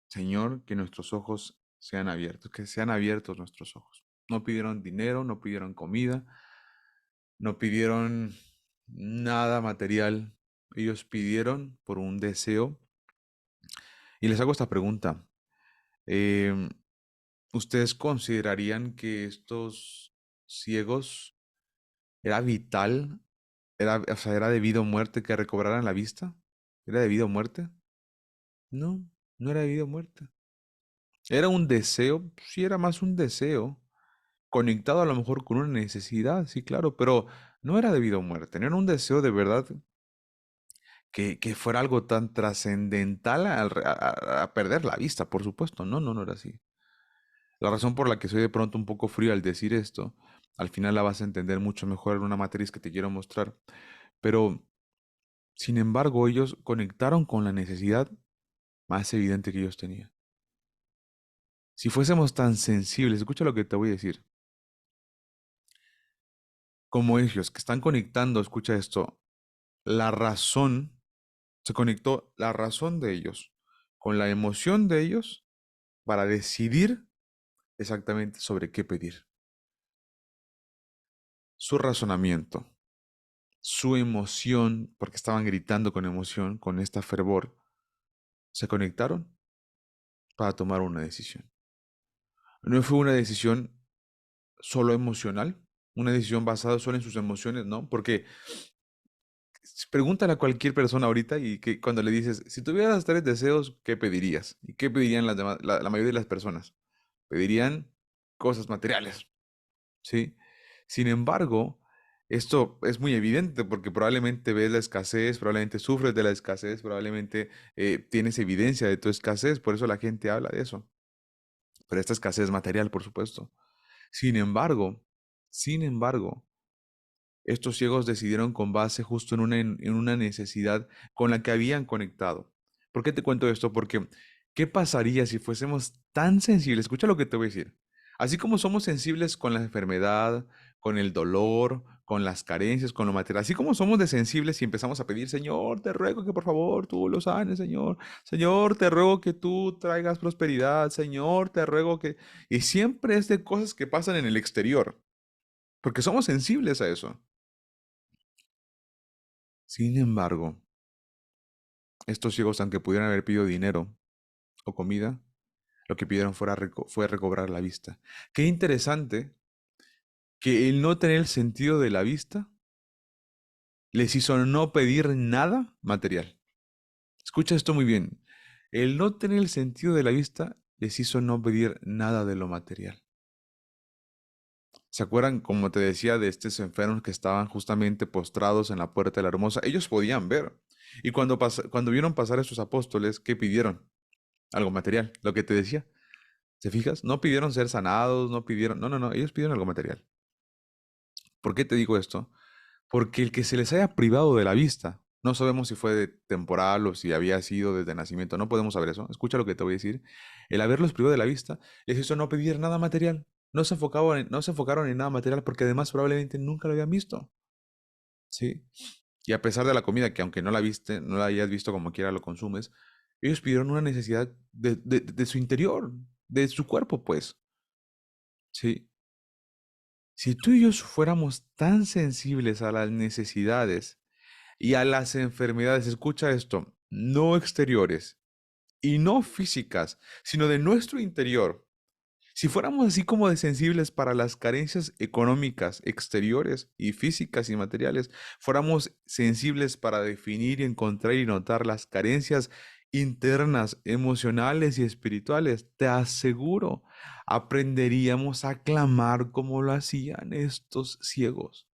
Señor, que nuestros ojos sean abiertos, que sean abiertos nuestros ojos. No pidieron dinero, no pidieron comida, no pidieron nada material. Ellos pidieron por un deseo. Y les hago esta pregunta. em, ¿Ustedes considerarían que estos ciegos era vital, o sea, era de vida o muerte que recobraran la vista? ¿Era de vida o muerte? No, no era de vida o muerte. Era un deseo, sí era más un deseo, conectado a lo mejor con una necesidad, sí, claro, pero no era de vida o muerte, no era un deseo de verdad que fuera algo tan trascendental a perder la vista, por supuesto. No, no, no era así. La razón por la que soy de pronto un poco frío al decir esto, al final la vas a entender mucho mejor en una matriz que te quiero mostrar, pero sin embargo ellos conectaron con la necesidad más evidente que ellos tenían. Si fuésemos tan sensibles, escucha lo que te voy a decir, como ellos que están conectando, escucha esto, la razón, se conectó la razón de ellos con la emoción de ellos para decidir exactamente sobre qué pedir. Su razonamiento, su emoción, porque estaban gritando con emoción, con esta fervor, se conectaron para tomar una decisión. No fue una decisión solo emocional, una decisión basada solo en sus emociones, ¿no? Porque pregúntale a cualquier persona ahorita y que cuando le dices, si tuvieras 3 deseos, ¿qué pedirías? ¿Y qué pedirían la mayoría de las personas? Pedirían cosas materiales, ¿sí? Sin embargo, Esto es muy evidente porque probablemente ves la escasez, probablemente sufres de la escasez, probablemente tienes evidencia de tu escasez, por eso la gente habla de eso. Pero esta escasez material, por supuesto. Sin embargo, sin embargo, estos ciegos decidieron con base justo en una necesidad con la que habían conectado. ¿Por qué te cuento esto? Porque, ¿qué pasaría si fuésemos tan sensibles? Escucha lo que te voy a decir. Así como somos sensibles con la enfermedad, con el dolor, con las carencias, con lo material, así como somos de sensibles y empezamos a pedir, Señor, te ruego que por favor tú lo sanes, Señor. Señor, te ruego que tú traigas prosperidad, Señor, te ruego que... Y siempre es de cosas que pasan en el exterior, porque somos sensibles a eso. Sin embargo, estos ciegos, aunque pudieran haber pedido dinero o comida, lo que pidieron fue recobrar la vista. Qué interesante que el no tener el sentido de la vista les hizo no pedir nada material. Escucha esto muy bien. El no tener el sentido de la vista les hizo no pedir nada de lo material. ¿Se acuerdan, como te decía, de estos enfermos que estaban justamente postrados en la puerta de la hermosa? Ellos podían ver. Y cuando vieron pasar a esos apóstoles, ¿qué pidieron? Algo material, lo que te decía. ¿Te fijas? No pidieron ser sanados, no pidieron... No, no, no, ellos pidieron algo material. ¿Por qué te digo esto? Porque el que se les haya privado de la vista, no sabemos si fue temporal o si había sido desde nacimiento, no podemos saber eso. Escucha lo que te voy a decir. El haberlos privado de la vista les hizo no pedir nada material. No se enfocaron en nada material porque además probablemente nunca lo habían visto. ¿Sí? Y a pesar de la comida, que aunque no la viste, no la hayas visto como quiera lo consumes, ellos pidieron una necesidad de su interior, de su cuerpo, pues. Sí. Si tú y yo fuéramos tan sensibles a las necesidades y a las enfermedades, escucha esto, no exteriores y no físicas, sino de nuestro interior. Si fuéramos así como de sensibles para las carencias económicas, exteriores y físicas y materiales, fuéramos sensibles para definir y encontrar y notar las carencias internas, emocionales y espirituales, te aseguro, aprenderíamos a clamar como lo hacían estos ciegos.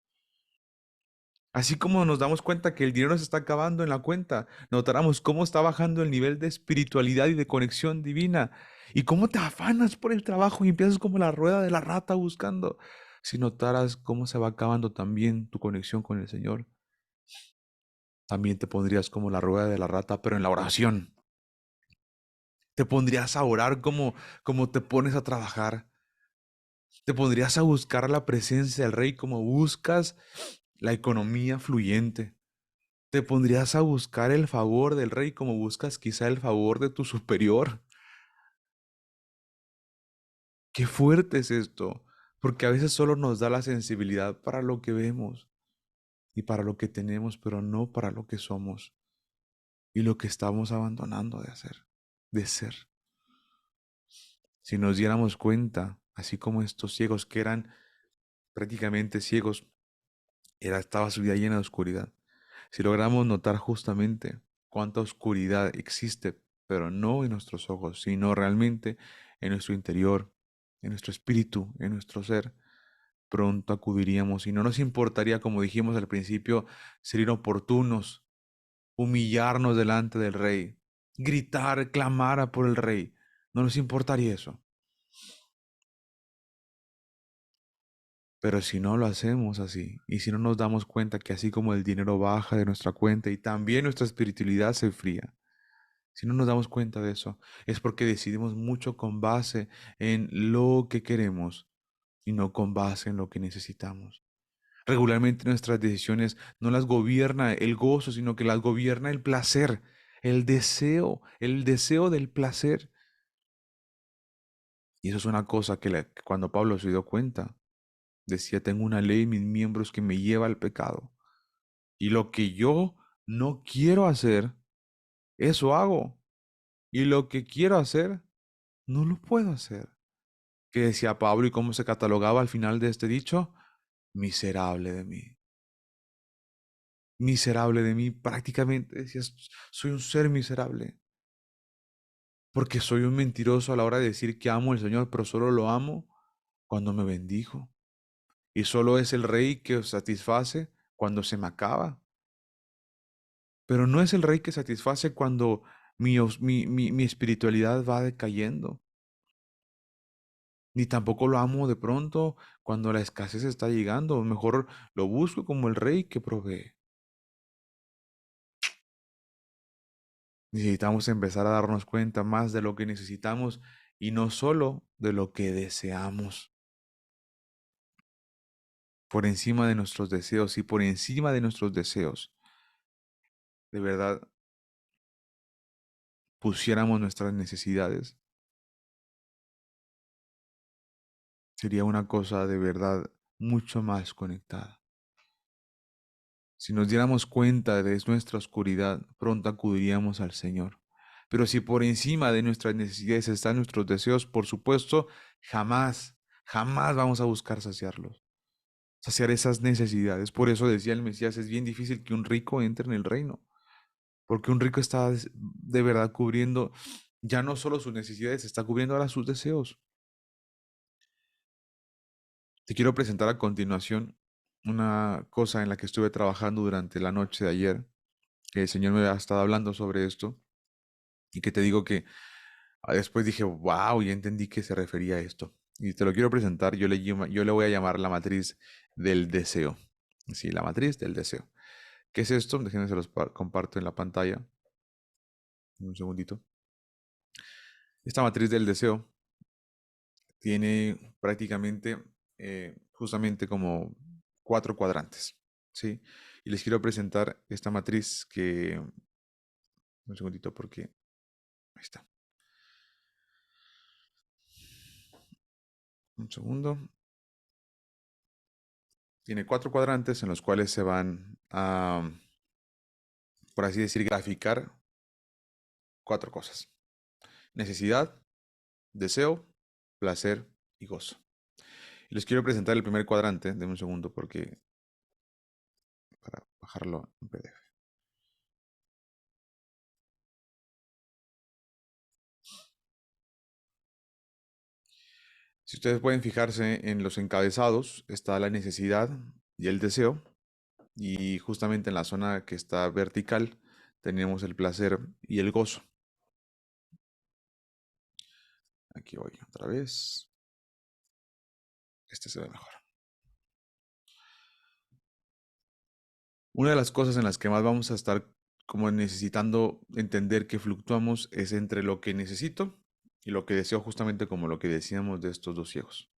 Así como nos damos cuenta que el dinero se está acabando en la cuenta, notaremos cómo está bajando el nivel de espiritualidad y de conexión divina. Y cómo te afanas por el trabajo y empiezas como la rueda de la rata buscando. Si notaras cómo se va acabando también tu conexión con el Señor, también te pondrías como la rueda de la rata, pero en la oración. Te pondrías a orar como te pones a trabajar. Te pondrías a buscar la presencia del Rey como buscas la economía fluyente. Te pondrías a buscar el favor del rey como buscas quizá el favor de tu superior. Qué fuerte es esto, porque a veces solo nos da la sensibilidad para lo que vemos y para lo que tenemos, pero no para lo que somos y lo que estamos abandonando de hacer, de ser. Si nos diéramos cuenta, así como estos ciegos que eran prácticamente ciegos, estaba su vida llena de oscuridad. Si logramos notar justamente cuánta oscuridad existe, pero no en nuestros ojos, sino realmente en nuestro interior, en nuestro espíritu, en nuestro ser, pronto acudiríamos y no nos importaría, como dijimos al principio, ser inoportunos, humillarnos delante del rey, gritar, clamar por el rey. No nos importaría eso. Pero si no lo hacemos así, y si no nos damos cuenta que así como el dinero baja de nuestra cuenta y también nuestra espiritualidad se enfría, si no nos damos cuenta de eso, es porque decidimos mucho con base en lo que queremos y no con base en lo que necesitamos. Regularmente nuestras decisiones no las gobierna el gozo, sino que las gobierna el placer, el deseo del placer. Y eso es una cosa que cuando Pablo se dio cuenta, decía, tengo una ley en mis miembros que me lleva al pecado. Y lo que yo no quiero hacer, eso hago. Y lo que quiero hacer, no lo puedo hacer. ¿Qué decía Pablo y cómo se catalogaba al final de este dicho? Miserable de mí. Miserable de mí. Prácticamente decías, soy un ser miserable. Porque soy un mentiroso a la hora de decir que amo al Señor, pero solo lo amo cuando me bendijo. Y solo es el rey que os satisface cuando se me acaba. Pero no es el rey que satisface cuando mi espiritualidad va decayendo. Ni tampoco lo amo de pronto cuando la escasez está llegando. Mejor lo busco como el rey que provee. Necesitamos empezar a darnos cuenta más de lo que necesitamos y no solo de lo que deseamos. Por encima de nuestros deseos y por encima de nuestros deseos, de verdad, pusiéramos nuestras necesidades, sería una cosa de verdad mucho más conectada. Si nos diéramos cuenta de nuestra oscuridad, pronto acudiríamos al Señor. Pero si por encima de nuestras necesidades están nuestros deseos, por supuesto, jamás vamos a buscar saciarlos, saciar esas necesidades. Por eso decía el Mesías, es bien difícil que un rico entre en el reino, porque un rico está de verdad cubriendo ya no solo sus necesidades, está cubriendo ahora sus deseos. Te quiero presentar a continuación una cosa en la que estuve trabajando durante la noche de ayer, que el Señor me ha estado hablando sobre esto y que te digo que después dije, wow, ya entendí que se refería a esto. Y te lo quiero presentar, yo le voy a llamar la matriz del deseo. Sí, la matriz del deseo. ¿Qué es esto? Déjenme se los comparto en la pantalla. Un segundito. Esta matriz del deseo tiene prácticamente justamente como cuatro cuadrantes, ¿sí? Y les quiero presentar esta matriz que... Un segundito porque... Ahí está. Un segundo. Tiene cuatro cuadrantes en los cuales se van a, por así decir, graficar cuatro cosas. Necesidad, deseo, placer y gozo. Y les quiero presentar el primer cuadrante, denme un segundo porque para bajarlo en PDF. Si ustedes pueden fijarse en los encabezados, está la necesidad y el deseo. Y justamente en la zona que está vertical tenemos el placer y el gozo. Aquí voy otra vez. Este se ve mejor. Una de las cosas en las que más vamos a estar como necesitando entender que fluctuamos es entre lo que necesito y lo que deseo, justamente como lo que decíamos de estos dos ciegos.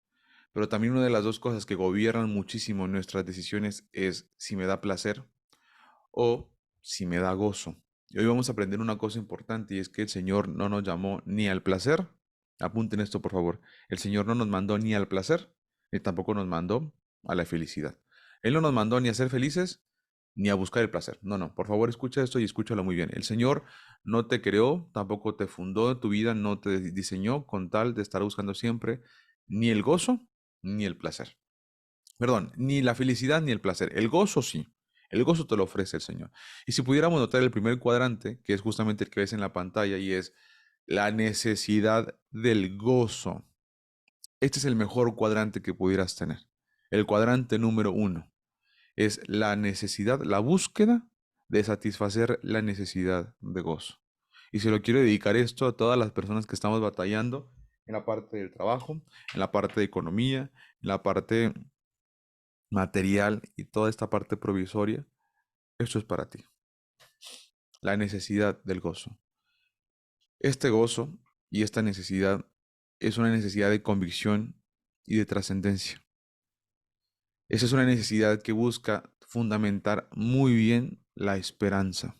Pero también una de las dos cosas que gobiernan muchísimo nuestras decisiones es si me da placer o si me da gozo. Y hoy vamos a aprender una cosa importante y es que el Señor no nos llamó ni al placer, apunten esto por favor, el Señor no nos mandó ni al placer, ni tampoco nos mandó a la felicidad. Él no nos mandó ni a ser felices ni a buscar el placer. No, no, por favor escucha esto y escúchalo muy bien. El Señor no te creó, tampoco te fundó en tu vida, no te diseñó con tal de estar buscando siempre ni el gozo ni el placer. Perdón, ni la felicidad ni el placer. El gozo sí. El gozo te lo ofrece el Señor. Y si pudiéramos notar el primer cuadrante, que es justamente el que ves en la pantalla, y es la necesidad del gozo. Este es el mejor cuadrante que pudieras tener. El cuadrante número uno es la necesidad, la búsqueda de satisfacer la necesidad de gozo. Y se lo quiero dedicar esto a todas las personas que estamos batallando en la parte del trabajo, en la parte de economía, en la parte material y toda esta parte provisoria. Esto es para ti. La necesidad del gozo. Este gozo y esta necesidad es una necesidad de convicción y de trascendencia. Esa es una necesidad que busca fundamentar muy bien la esperanza.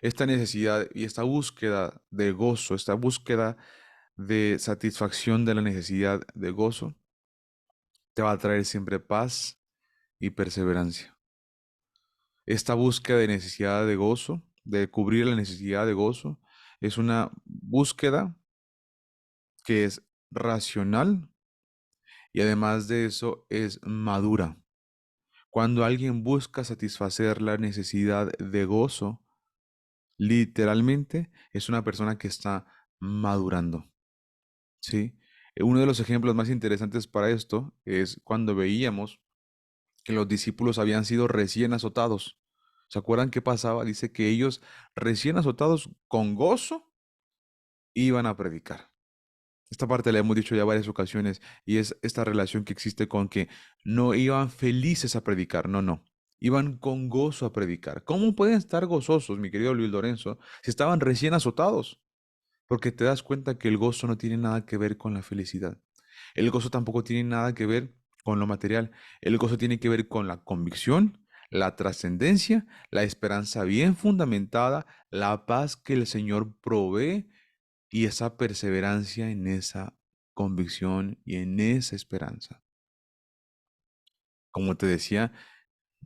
Esta necesidad y esta búsqueda de gozo, esta búsqueda de satisfacción de la necesidad de gozo, te va a traer siempre paz y perseverancia. Esta búsqueda de necesidad de gozo, de cubrir la necesidad de gozo, es una búsqueda que es racional y además de eso es madura. Cuando alguien busca satisfacer la necesidad de gozo, literalmente es una persona que está madurando, ¿sí? Uno de los ejemplos más interesantes para esto es cuando veíamos que los discípulos habían sido recién azotados. ¿Se acuerdan qué pasaba? Dice que ellos, recién azotados con gozo, iban a predicar. Esta parte la hemos dicho ya varias ocasiones y es esta relación que existe con que no iban felices a predicar, no, no. Iban con gozo a predicar. ¿Cómo pueden estar gozosos, mi querido Luis Lorenzo, si estaban recién azotados? Porque te das cuenta que el gozo no tiene nada que ver con la felicidad. El gozo tampoco tiene nada que ver con lo material. El gozo tiene que ver con la convicción, la trascendencia, la esperanza bien fundamentada, la paz que el Señor provee y esa perseverancia en esa convicción y en esa esperanza. Como te decía,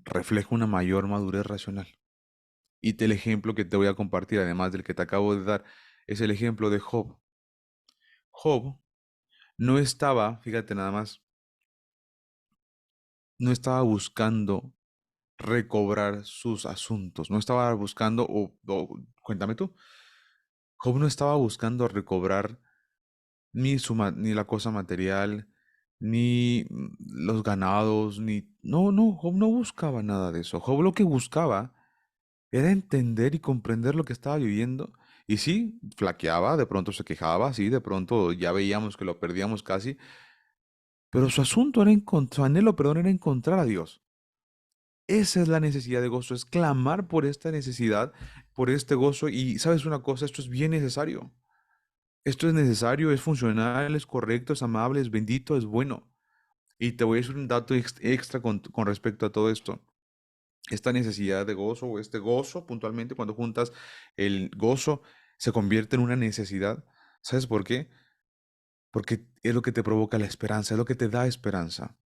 refleja una mayor madurez racional. Y el ejemplo que te voy a compartir, además del que te acabo de dar, es el ejemplo de Job. Job no estaba, fíjate nada más, no estaba buscando recobrar sus asuntos, no estaba buscando, cuéntame tú, Job no estaba buscando recobrar ni la cosa material, ni los ganados, no, Job no buscaba nada de eso. Job lo que buscaba era entender y comprender lo que estaba viviendo. Y sí, flaqueaba, de pronto se quejaba, sí, de pronto ya veíamos que lo perdíamos casi, pero su asunto era su anhelo, perdón, era encontrar a Dios. Esa es la necesidad de gozo, es clamar por esta necesidad, por este gozo. Y sabes una cosa, esto es bien necesario. Esto es necesario, es funcional, es correcto, es amable, es bendito, es bueno. Y te voy a decir un dato extra con respecto a todo esto. Esta necesidad de gozo o este gozo, puntualmente, cuando juntas el gozo, se convierte en una necesidad. ¿Sabes por qué? Porque es lo que te provoca la esperanza, es lo que te da esperanza.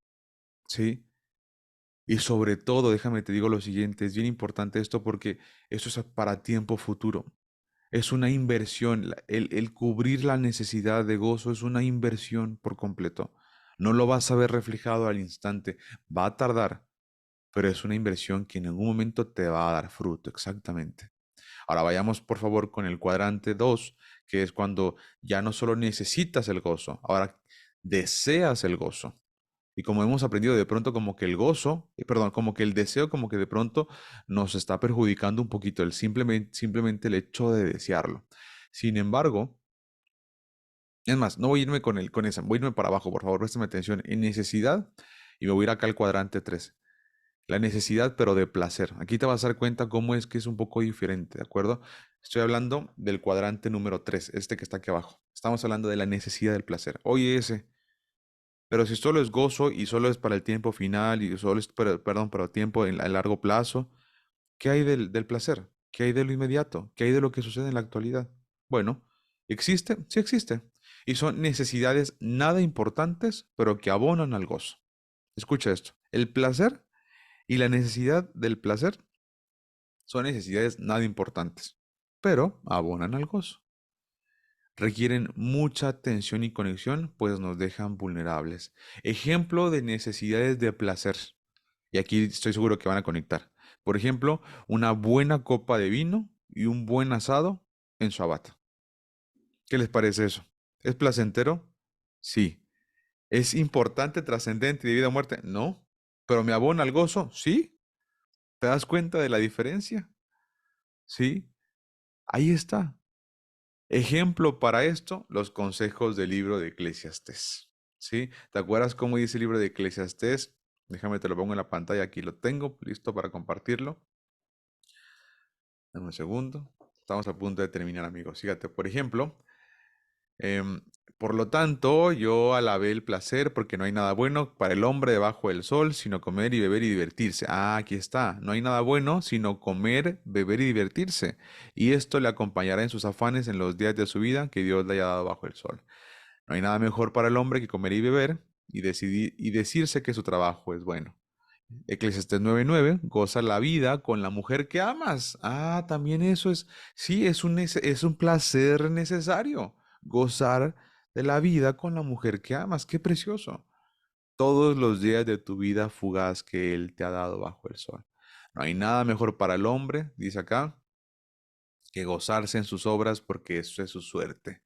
¿Sí? Y sobre todo, déjame te digo lo siguiente, es bien importante esto porque esto es para tiempo futuro. Es una inversión. El cubrir la necesidad de gozo es una inversión por completo. No lo vas a ver reflejado al instante. Va a tardar, pero es una inversión que en algún momento te va a dar fruto, exactamente. Ahora vayamos por favor con el cuadrante 2, que es cuando ya no solo necesitas el gozo, ahora deseas el gozo. Y como hemos aprendido de pronto como que el gozo, perdón, como que el deseo como que de pronto nos está perjudicando un poquito el simplemente el hecho de desearlo. Sin embargo, es más, no voy a irme con esa, voy a irme para abajo, por favor, préstame atención. En necesidad, y me voy a ir acá al cuadrante 3. La necesidad, pero de placer. Aquí te vas a dar cuenta cómo es que es un poco diferente, ¿de acuerdo? Estoy hablando del cuadrante número 3, este que está aquí abajo. Estamos hablando de la necesidad del placer. Oye, ese. Pero si solo es gozo y solo es para el tiempo final y solo es, perdón, para el tiempo a largo plazo, ¿qué hay del placer? ¿Qué hay de lo inmediato? ¿Qué hay de lo que sucede en la actualidad? Bueno, ¿existe? Sí existe. Y son necesidades nada importantes, pero que abonan al gozo. Escucha esto. El placer y la necesidad del placer son necesidades nada importantes, pero abonan al gozo. Requieren mucha atención y conexión, pues nos dejan vulnerables. Ejemplo de necesidades de placer. Y aquí estoy seguro que van a conectar. Por ejemplo, una buena copa de vino y un buen asado en Shabbat. ¿Qué les parece eso? ¿Es placentero? Sí. ¿Es importante, trascendente de vida o muerte? No. ¿Pero me abona al gozo? Sí. ¿Te das cuenta de la diferencia? Sí. Ahí está. Ejemplo para esto, los consejos del libro de Eclesiastés. ¿Sí? ¿Te acuerdas cómo dice el libro de Eclesiastés? Déjame te lo pongo en la pantalla, aquí lo tengo, listo para compartirlo. Dame un segundo. Estamos a punto de terminar, amigos. Fíjate, por ejemplo, em, por lo tanto, yo alabé el placer porque no hay nada bueno para el hombre debajo del sol, sino comer y beber y divertirse. Ah, aquí está. No hay nada bueno sino comer, beber y divertirse. Y esto le acompañará en sus afanes en los días de su vida que Dios le haya dado bajo el sol. No hay nada mejor para el hombre que comer y beber y decirse que su trabajo es bueno. Eclesiastés 9:9, goza la vida con la mujer que amas. Ah, también eso es, sí, es un placer necesario, gozar de la vida con la mujer que amas. Qué precioso. Todos los días de tu vida fugaz que Él te ha dado bajo el sol. No hay nada mejor para el hombre, dice acá, que gozarse en sus obras porque eso es su suerte.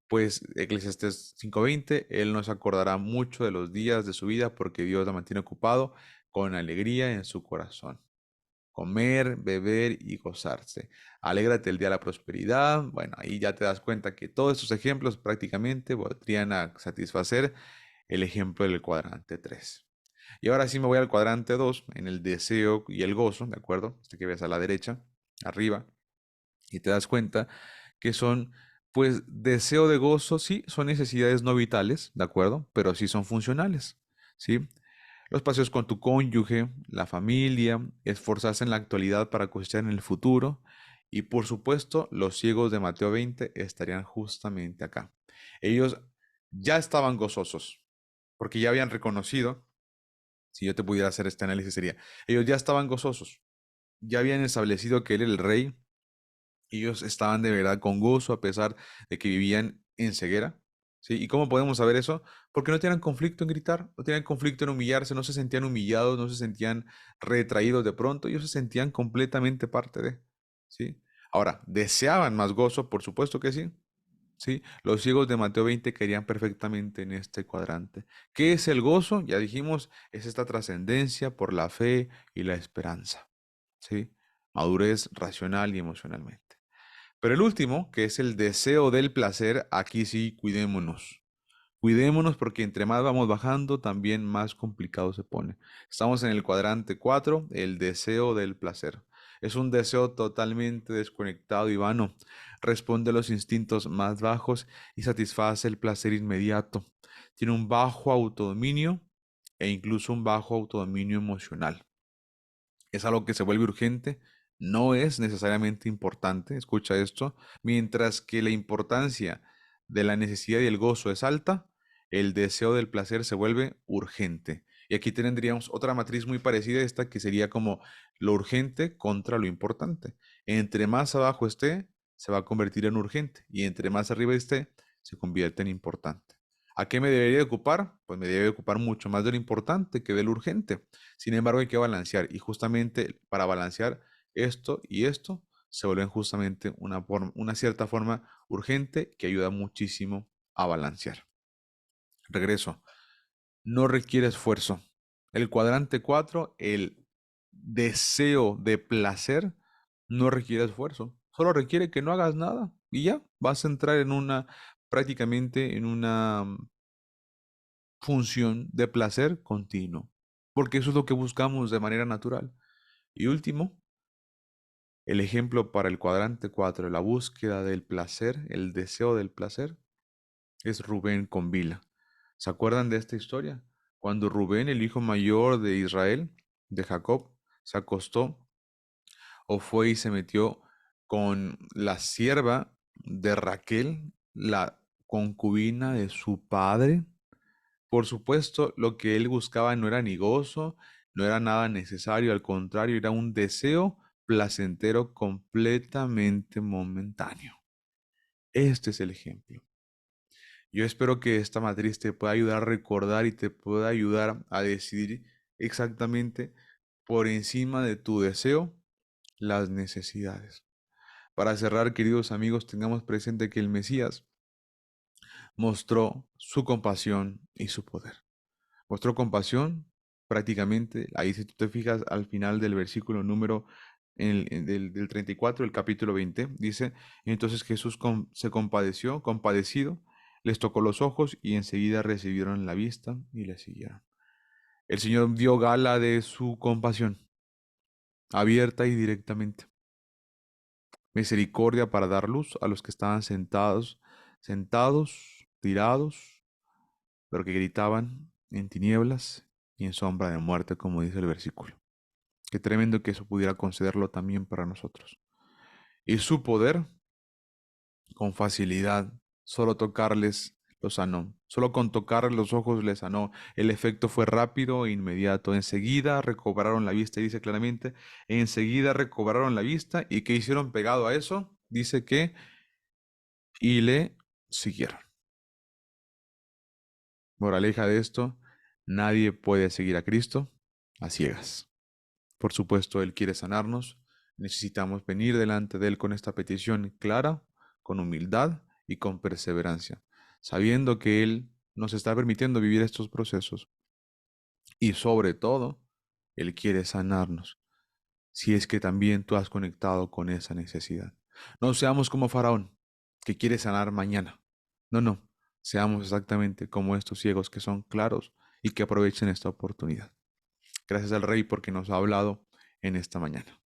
Pues Eclesiastés 5:20, Él no se acordará mucho de los días de su vida porque Dios la mantiene ocupado con alegría en su corazón. Comer, beber y gozarse. Alégrate el día de la prosperidad. Bueno, ahí ya te das cuenta que todos estos ejemplos prácticamente podrían satisfacer el ejemplo del cuadrante 3. Y ahora sí me voy al cuadrante 2 en el deseo y el gozo, ¿de acuerdo? Este que ves a la derecha, arriba, y te das cuenta que son, pues, deseo de gozo, sí, son necesidades no vitales, ¿de acuerdo? Pero sí son funcionales, ¿sí? Los paseos con tu cónyuge, la familia, esforzarse en la actualidad para cosechar en el futuro. Y por supuesto, los ciegos de Mateo 20 estarían justamente acá. Ellos ya estaban gozosos, porque ya habían reconocido, si yo te pudiera hacer este análisis sería, ellos ya estaban gozosos, ya habían establecido que Él era el rey, ellos estaban de verdad con gozo a pesar de que vivían en ceguera. ¿Sí? ¿Y cómo podemos saber eso? Porque no tenían conflicto en gritar, no tenían conflicto en humillarse, no se sentían humillados, no se sentían retraídos de pronto, ellos se sentían completamente parte de. ¿Sí? Ahora, ¿deseaban más gozo? Por supuesto que sí. ¿Sí? Los ciegos de Mateo 20 querían perfectamente en este cuadrante. ¿Qué es el gozo? Ya dijimos, es esta trascendencia por la fe y la esperanza. ¿Sí? Madurez racional y emocionalmente. Pero el último, que es el deseo del placer, aquí sí, cuidémonos. Cuidémonos porque entre más vamos bajando, también más complicado se pone. Estamos en el cuadrante 4, el deseo del placer. Es un deseo totalmente desconectado y vano. Responde a los instintos más bajos y satisface el placer inmediato. Tiene un bajo autodominio e incluso un bajo autodominio emocional. Es algo que se vuelve urgente, no es necesariamente importante, escucha esto, mientras que la importancia de la necesidad y el gozo es alta, el deseo del placer se vuelve urgente. Y aquí tendríamos otra matriz muy parecida a esta que sería como lo urgente contra lo importante. Entre más abajo esté, se va a convertir en urgente y entre más arriba esté, se convierte en importante. ¿A qué me debería ocupar? Pues me debe ocupar mucho más de lo importante que de lo urgente. Sin embargo, hay que balancear y justamente para balancear esto y esto se vuelven justamente una cierta forma urgente que ayuda muchísimo a balancear. Regreso, no requiere esfuerzo. El cuadrante 4, el deseo de placer, no requiere esfuerzo. Solo requiere que no hagas nada y ya vas a entrar en prácticamente en una función de placer continuo. Porque eso es lo que buscamos de manera natural. Y último, el ejemplo para el cuadrante 4, la búsqueda del placer, el deseo del placer, es Rubén con Bila. ¿Se acuerdan de esta historia? Cuando Rubén, el hijo mayor de Israel, de Jacob, se acostó o fue y se metió con la sierva de Raquel, la concubina de su padre. Por supuesto, lo que él buscaba no era ni gozo, no era nada necesario, al contrario, era un deseo placentero completamente momentáneo. Este es el ejemplo. Yo espero que esta matriz te pueda ayudar a recordar y te pueda ayudar a decidir exactamente por encima de tu deseo las necesidades. Para cerrar, queridos amigos, tengamos presente que el Mesías mostró su compasión y su poder. Mostró compasión prácticamente, ahí si tú te fijas al final del versículo número del 34 del capítulo 20, dice, entonces Jesús se compadeció, compadecido, les tocó los ojos y enseguida recibieron la vista y le siguieron. El Señor dio gala de su compasión, abierta y directamente. Misericordia para dar luz a los que estaban sentados, tirados, pero que gritaban en tinieblas y en sombra de muerte, como dice el versículo. Qué tremendo que eso pudiera concederlo también para nosotros. Y su poder, con facilidad, solo tocarles lo sanó. Solo con tocar los ojos les sanó. El efecto fue rápido e inmediato. Enseguida recobraron la vista, y dice claramente, enseguida recobraron la vista. ¿Y qué hicieron pegado a eso? Dice que, y le siguieron. Moraleja de esto, nadie puede seguir a Cristo a ciegas. Por supuesto, Él quiere sanarnos. Necesitamos venir delante de Él con esta petición clara, con humildad y con perseverancia, sabiendo que Él nos está permitiendo vivir estos procesos y sobre todo, Él quiere sanarnos, si es que también tú has conectado con esa necesidad. No seamos como Faraón, que quiere sanar mañana. No, no, seamos exactamente como estos ciegos que son claros y que aprovechen esta oportunidad. Gracias al Rey porque nos ha hablado en esta mañana.